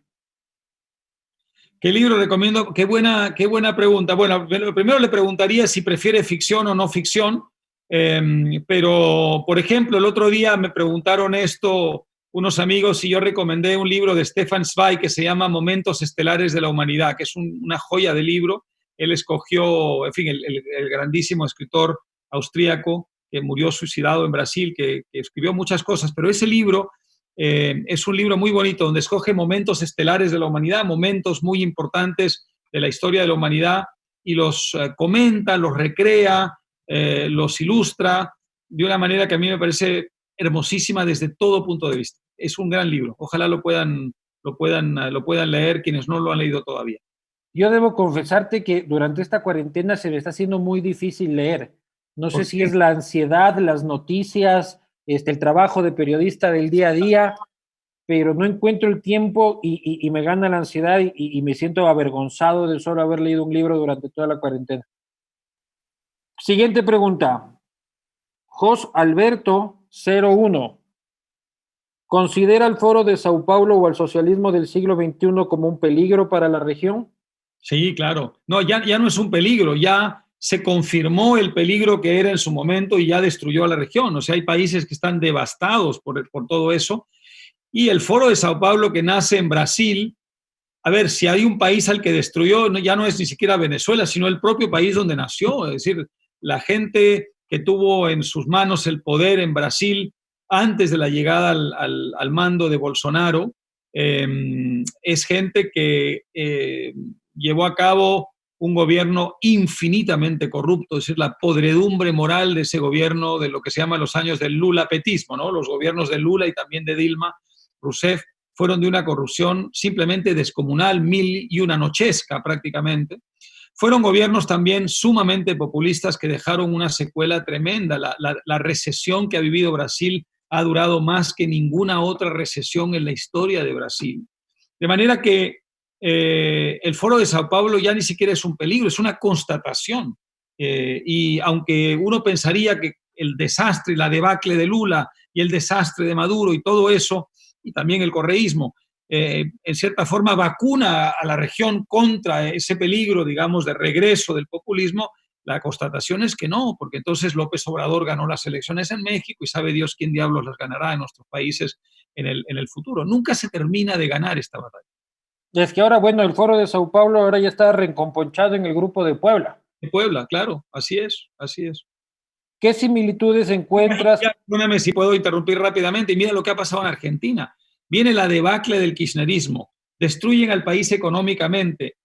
¿Qué libro recomiendo? Qué buena pregunta. Bueno, primero le preguntaría si prefiere ficción o no ficción, pero, por ejemplo, el otro día me preguntaron esto unos amigos y yo recomendé un libro de Stefan Zweig que se llama Momentos Estelares de la Humanidad, que es una joya de libro, él escogió, en fin, el grandísimo escritor austríaco que murió suicidado en Brasil, que escribió muchas cosas, pero ese libro es un libro muy bonito donde escoge momentos estelares de la humanidad, momentos muy importantes de la historia de la humanidad y los comenta, los recrea, los ilustra de una manera que a mí me parece hermosísima desde todo punto de vista. Es un gran libro. Ojalá lo puedan leer quienes no lo han leído todavía. Yo debo confesarte que durante esta cuarentena se me está haciendo muy difícil leer. No sé si es la ansiedad, las noticias, el trabajo de periodista del día a día, pero no encuentro el tiempo y me gana la ansiedad y me siento avergonzado de solo haber leído un libro durante toda la cuarentena. Siguiente pregunta. Jos Alberto 01. ¿Considera el Foro de Sao Paulo o el socialismo del siglo XXI como un peligro para la región? Sí, claro. No, ya no es un peligro, ya se confirmó el peligro que era en su momento y ya destruyó a la región. O sea, hay países que están devastados por todo eso. Y el Foro de Sao Paulo, que nace en Brasil, a ver, si hay un país al que destruyó, ya no es ni siquiera Venezuela, sino el propio país donde nació. Es decir, la gente que tuvo en sus manos el poder en Brasil antes de la llegada al mando de Bolsonaro, es gente que llevó a cabo un gobierno infinitamente corrupto, es decir, la podredumbre moral de ese gobierno, de lo que se llama los años del lulapetismo, ¿no? Los gobiernos de Lula y también de Dilma Rousseff fueron de una corrupción simplemente descomunal, mil y una nochesca prácticamente. Fueron gobiernos también sumamente populistas que dejaron una secuela tremenda. La recesión que ha vivido Brasil ha durado más que ninguna otra recesión en la historia de Brasil. De manera que el Foro de Sao Paulo ya ni siquiera es un peligro, es una constatación. Y aunque uno pensaría que el desastre y la debacle de Lula y el desastre de Maduro y todo eso, y también el correísmo, en cierta forma vacuna a la región contra ese peligro, digamos, de regreso del populismo, la constatación es que no, porque entonces López Obrador ganó las elecciones en México y sabe Dios quién diablos las ganará en nuestros países en el futuro. Nunca se termina de ganar esta batalla. Es que ahora, bueno, el Foro de Sao Paulo ahora ya está reencomponchado en el Grupo de Puebla. De Puebla, claro, así es, así es. ¿Qué similitudes encuentras? Perdóname si puedo interrumpir rápidamente. Y mira lo que ha pasado en Argentina. Viene la debacle del kirchnerismo. Destruyen al país económicamente.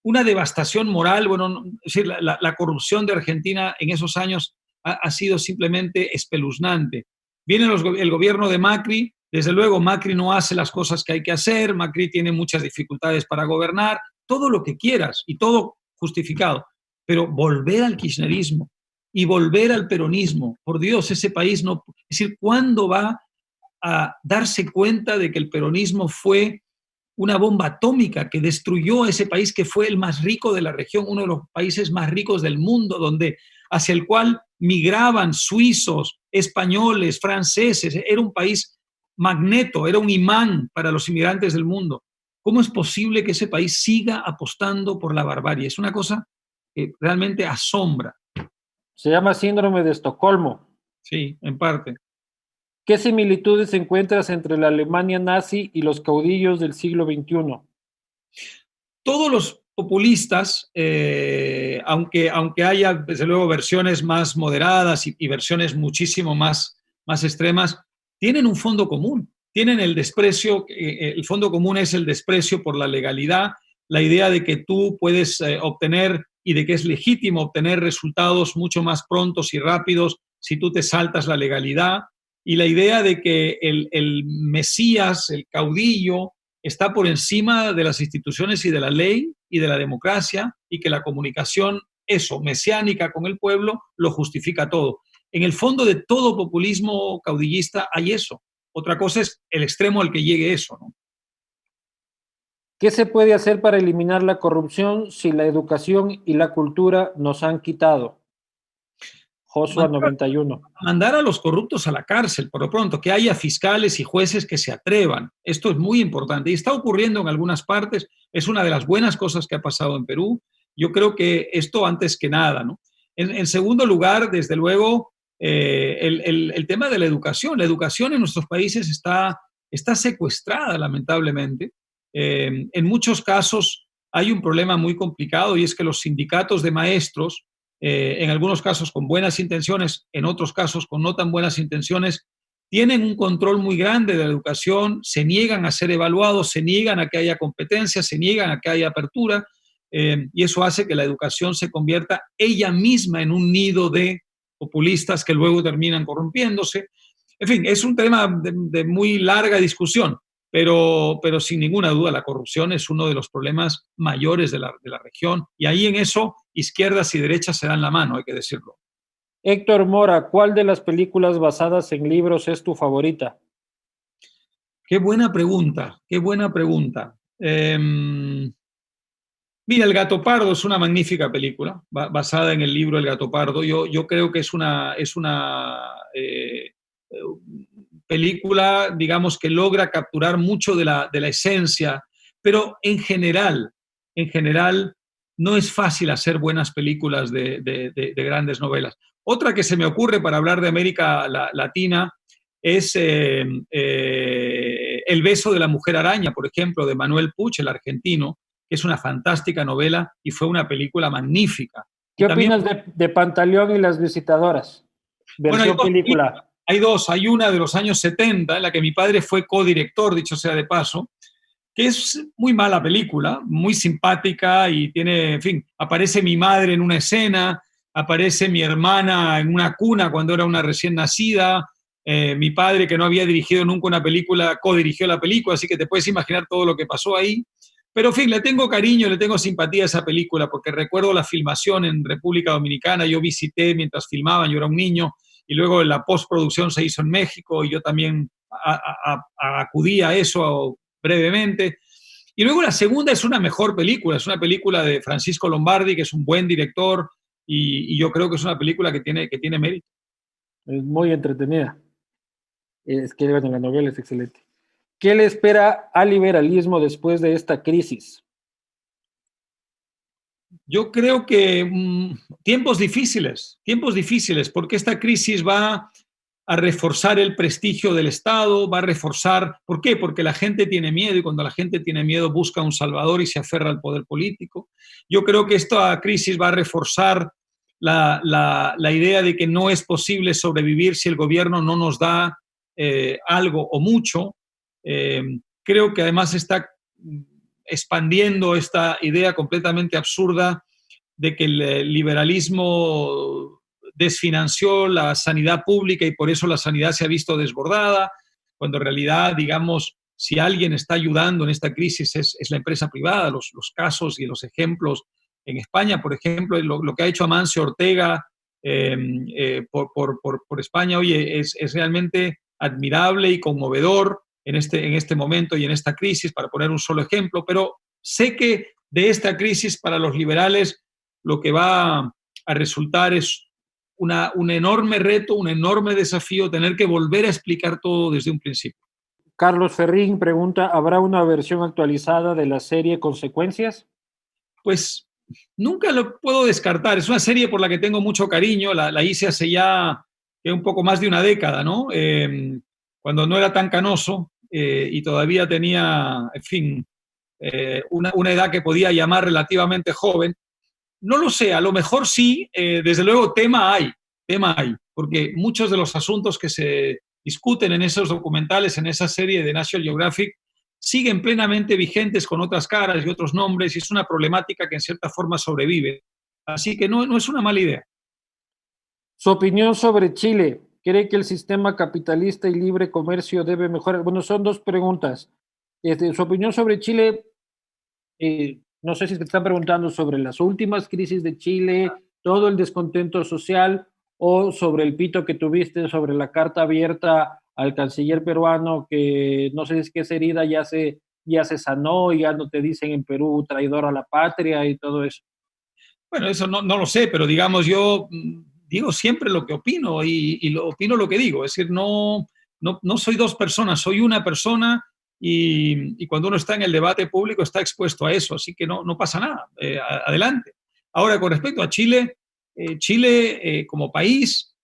Una devastación moral. Bueno, es decir, la corrupción de Argentina en esos años ha sido simplemente espeluznante. Viene el gobierno de Macri. Desde luego, Macri no hace las cosas que hay que hacer. Macri tiene muchas dificultades para gobernar. Todo lo que quieras y todo justificado. Pero volver al kirchnerismo y volver al peronismo, por Dios, ese país no... Es decir, ¿cuándo va a darse cuenta de que el peronismo fue una bomba atómica que destruyó a ese país que fue el más rico de la región, uno de los países más ricos del mundo, hacia el cual migraban suizos, españoles, franceses? Era un país magneto, era un imán para los inmigrantes del mundo. ¿Cómo es posible que ese país siga apostando por la barbarie? Es una cosa que realmente asombra. Se llama síndrome de Estocolmo. Sí, en parte. ¿Qué similitudes encuentras entre la Alemania nazi y los caudillos del siglo XXI? Todos los populistas, aunque haya desde luego versiones más moderadas y versiones muchísimo más extremas, tienen un fondo común. Tienen el desprecio, el fondo común es el desprecio por la legalidad, la idea de que tú puedes obtener y de que es legítimo obtener resultados mucho más prontos y rápidos si tú te saltas la legalidad, y la idea de que el Mesías, el caudillo, está por encima de las instituciones y de la ley y de la democracia, y que la comunicación, mesiánica con el pueblo, lo justifica todo. En el fondo de todo populismo caudillista hay eso. Otra cosa es el extremo al que llegue eso, ¿no? ¿Qué se puede hacer para eliminar la corrupción si la educación y la cultura nos han quitado? Joshua 91. Mandar a los corruptos a la cárcel, por lo pronto, que haya fiscales y jueces que se atrevan. Esto es muy importante y está ocurriendo en algunas partes. Es una de las buenas cosas que ha pasado en Perú. Yo creo que esto antes que nada, ¿no? En segundo lugar, desde luego, el tema de la educación. La educación en nuestros países está secuestrada, lamentablemente. En muchos casos hay un problema muy complicado y es que los sindicatos de maestros, en algunos casos con buenas intenciones, en otros casos con no tan buenas intenciones, tienen un control muy grande de la educación, se niegan a ser evaluados, se niegan a que haya competencia, se niegan a que haya apertura, y eso hace que la educación se convierta ella misma en un nido de populistas que luego terminan corrompiéndose. En fin, es un tema de muy larga discusión, pero sin ninguna duda la corrupción es uno de los problemas mayores de la región, y ahí en eso izquierdas y derechas se dan la mano, hay que decirlo. Héctor Mora, ¿cuál de las películas basadas en libros es tu favorita? Qué buena pregunta, qué buena pregunta. Mira, El Gato Pardo es una magnífica película, basada en el libro El Gato Pardo. Yo creo que es una película, digamos, que logra capturar mucho de la esencia, pero en general, no es fácil hacer buenas películas de grandes novelas. Otra que se me ocurre para hablar de América Latina es El beso de la mujer araña, por ejemplo, de Manuel Puig, el argentino, que es una fantástica novela y fue una película magnífica. ¿Qué opinas de Pantaleón y las visitadoras? Versión Bueno, película. Hay dos. Hay una de los años 70, en la que mi padre fue codirector, dicho sea de paso, que es muy mala película, muy simpática y tiene, en fin, aparece mi madre en una escena, aparece mi hermana en una cuna cuando era una recién nacida, mi padre, que no había dirigido nunca una película, codirigió la película, así que te puedes imaginar todo lo que pasó ahí. Pero, en fin, le tengo cariño, le tengo simpatía a esa película, porque recuerdo la filmación en República Dominicana, yo visité mientras filmaban, yo era un niño, y luego la postproducción se hizo en México, y yo también acudí a eso brevemente. Y luego la segunda es una mejor película, es una película de Francisco Lombardi, que es un buen director, y yo creo que es una película que tiene mérito. Es muy entretenida. Es que bueno, la novela es excelente. ¿Qué le espera al liberalismo después de esta crisis? Yo creo que tiempos difíciles, porque esta crisis va a reforzar el prestigio del Estado, va a reforzar, ¿por qué? Porque la gente tiene miedo, y cuando la gente tiene miedo busca un salvador y se aferra al poder político. Yo creo que esta crisis va a reforzar la idea de que no es posible sobrevivir si el gobierno no nos da algo o mucho. Creo que además está expandiendo esta idea completamente absurda de que el liberalismo desfinanció la sanidad pública y por eso la sanidad se ha visto desbordada, cuando en realidad, digamos, si alguien está ayudando en esta crisis es la empresa privada. Los casos y los ejemplos en España, por ejemplo, lo que ha hecho Amancio Ortega por España, oye, es realmente admirable y conmovedor en este momento y en esta crisis, para poner un solo ejemplo, pero sé que de esta crisis para los liberales lo que va a resultar es un enorme reto, un enorme desafío, tener que volver a explicar todo desde un principio. Carlos Ferrín pregunta, ¿habrá una versión actualizada de la serie Consecuencias? Pues nunca lo puedo descartar. Es una serie por la que tengo mucho cariño. La hice hace ya un poco más de una década, ¿no? Cuando no era tan canoso y todavía tenía, en fin, una edad que podía llamar relativamente joven. No lo sé, a lo mejor sí, desde luego tema hay, porque muchos de los asuntos que se discuten en esos documentales, en esa serie de National Geographic, siguen plenamente vigentes con otras caras y otros nombres, y es una problemática que en cierta forma sobrevive. Así que no es una mala idea. Su opinión sobre Chile. ¿Cree que el sistema capitalista y libre comercio debe mejorar? Bueno, son dos preguntas. Su opinión sobre Chile, no sé si te están preguntando sobre las últimas crisis de Chile, todo el descontento social, o sobre el pito que tuviste sobre la carta abierta al canciller peruano, que no sé si es que esa herida ya se sanó y ya no te dicen en Perú traidor a la patria y todo eso. Bueno, eso no lo sé, pero digamos, yo digo siempre lo que opino y opino lo que digo. Es decir, no soy dos personas, soy una persona, y cuando uno está en el debate público está expuesto a eso, así que no pasa nada. Adelante. Ahora, con respecto a Chile, Chile como país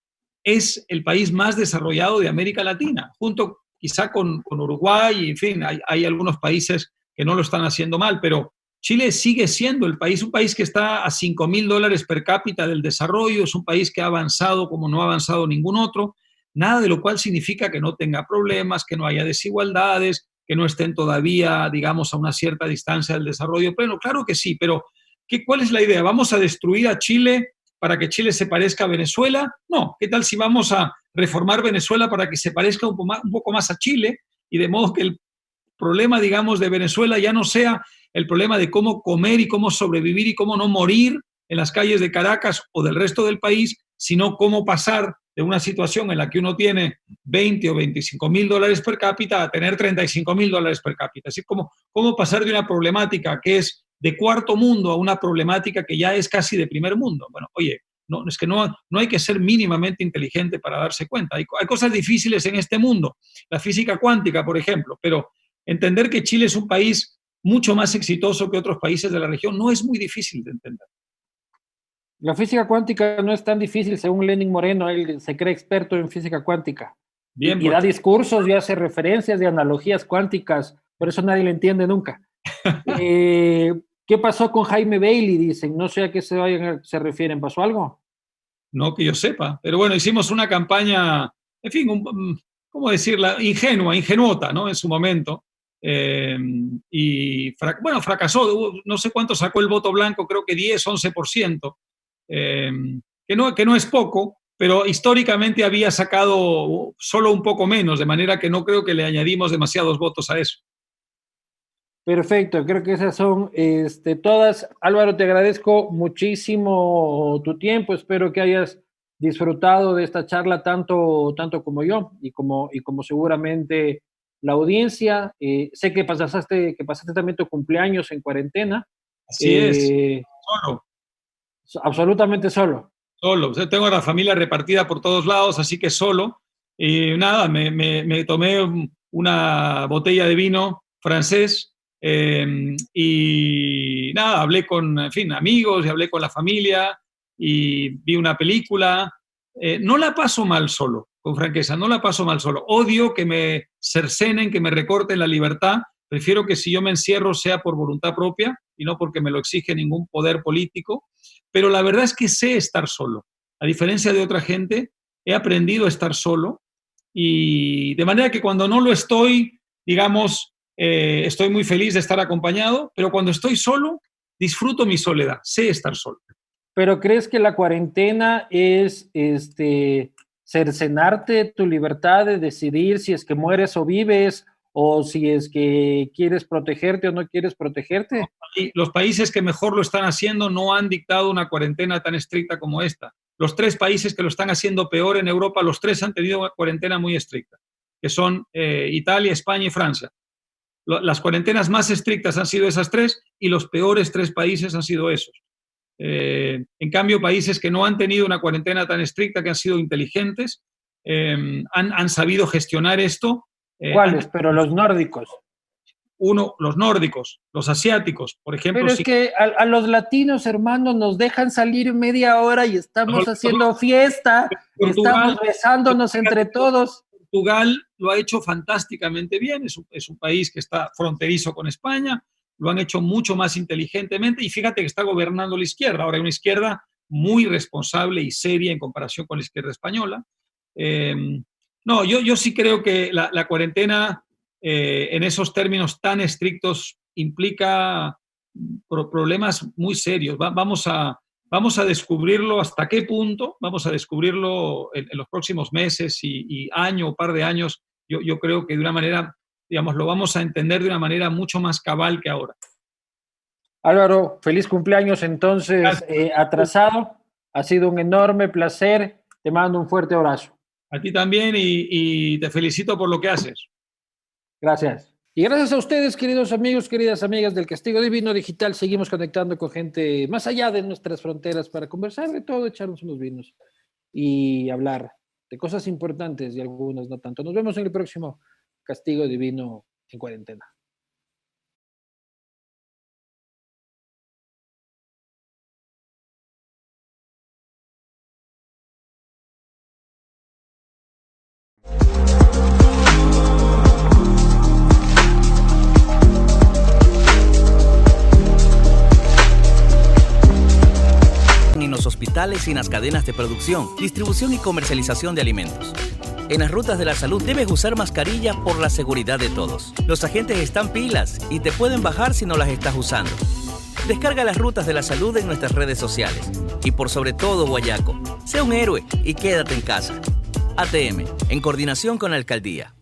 es el país más desarrollado de América Latina, junto quizá con Uruguay, y en fin, hay algunos países que no lo están haciendo mal, pero Chile sigue siendo un país que está a $5.000 per cápita del desarrollo, es un país que ha avanzado como no ha avanzado ningún otro, nada de lo cual significa que no tenga problemas, que no haya desigualdades, que no estén todavía, digamos, a una cierta distancia del desarrollo pleno. Claro que sí, pero ¿cuál es la idea? ¿Vamos a destruir a Chile para que Chile se parezca a Venezuela? No, ¿qué tal si vamos a reformar Venezuela para que se parezca un poco más a Chile? Y de modo que el problema, digamos, de Venezuela ya no sea el problema de cómo comer y cómo sobrevivir y cómo no morir en las calles de Caracas o del resto del país, sino cómo pasar de una situación en la que uno tiene 20 o 25 mil dólares per cápita a tener 35 mil dólares per cápita. Así como cómo pasar de una problemática que es de cuarto mundo a una problemática que ya es casi de primer mundo. Bueno, oye, no, es que no hay que ser mínimamente inteligente para darse cuenta. Hay cosas difíciles en este mundo, la física cuántica, por ejemplo, pero entender que Chile es un país mucho más exitoso que otros países de la región no es muy difícil de entender. La física cuántica no es tan difícil, según Lenin Moreno, él se cree experto en física cuántica. Bien, y da discursos y hace referencias de analogías cuánticas, por eso nadie le entiende nunca. ¿Qué pasó con Jaime Bailey? Dicen, no sé a qué se refieren, ¿pasó algo? No que yo sepa, pero bueno, hicimos una campaña, en fin, ¿cómo decirla? Ingenuota, ¿no? En su momento. Fracasó, no sé cuánto sacó el voto blanco, creo que 10, 11%, que no es poco, pero históricamente había sacado solo un poco menos, de manera que no creo que le añadimos demasiados votos a eso. Perfecto, creo que esas son todas. Álvaro, te agradezco muchísimo tu tiempo, espero que hayas disfrutado de esta charla tanto como yo y como seguramente la audiencia. Sé que pasaste también tu cumpleaños en cuarentena. Así es, solo. Absolutamente solo. Solo, o sea, tengo a la familia repartida por todos lados, así que solo. Y nada, me tomé una botella de vino francés y nada, hablé con, en fin, amigos y hablé con la familia y vi una película. No la paso mal solo, con franqueza, no la paso mal solo. Odio que me cercenen, que me recorten la libertad. Prefiero que si yo me encierro sea por voluntad propia y no porque me lo exige ningún poder político. Pero la verdad es que sé estar solo. A diferencia de otra gente, he aprendido a estar solo y de manera que cuando no lo estoy, digamos, estoy muy feliz de estar acompañado, pero cuando estoy solo, disfruto mi soledad, sé estar solo. ¿Pero crees que la cuarentena es cercenarte tu libertad de decidir si es que mueres o vives, o si es que quieres protegerte o no quieres protegerte? Los países que mejor lo están haciendo no han dictado una cuarentena tan estricta como esta. Los 3 países que lo están haciendo peor en Europa, los 3 han tenido una cuarentena muy estricta, que son Italia, España y Francia. Las cuarentenas más estrictas han sido esas 3 y los peores 3 países han sido esos. En cambio, países que no han tenido una cuarentena tan estricta, que han sido inteligentes, han sabido gestionar esto. ¿Cuáles? Pero los nórdicos. Los nórdicos, los asiáticos, por ejemplo. Pero es que a los latinos, hermanos, nos dejan salir media hora y estamos haciendo fiesta, estamos besándonos entre todos. Portugal lo ha hecho fantásticamente bien, es un país que está fronterizo con España, lo han hecho mucho más inteligentemente y fíjate que está gobernando la izquierda. Ahora hay una izquierda muy responsable y seria en comparación con la izquierda española. No, yo sí creo que la cuarentena en esos términos tan estrictos implica problemas muy serios. Vamos a descubrirlo hasta qué punto, vamos a descubrirlo en los próximos meses y año o par de años. Yo creo que de una manera, digamos, lo vamos a entender de una manera mucho más cabal que ahora. Álvaro, feliz cumpleaños entonces atrasado. Ha sido un enorme placer. Te mando un fuerte abrazo. A ti también y te felicito por lo que haces. Gracias. Y gracias a ustedes, queridos amigos, queridas amigas del Castigo Divino Digital. Seguimos conectando con gente más allá de nuestras fronteras para conversar de todo, echarnos unos vinos y hablar de cosas importantes y algunas no tanto. Nos vemos en el próximo Castigo Divino en Cuarentena. hospitales y en las cadenas de producción, distribución y comercialización de alimentos. En las rutas de la salud debes usar mascarilla por la seguridad de todos. Los agentes están pilas y te pueden bajar si no las estás usando. Descarga las rutas de la salud en nuestras redes sociales. Y por sobre todo, Guayaco, sé un héroe y quédate en casa. ATM, en coordinación con la Alcaldía.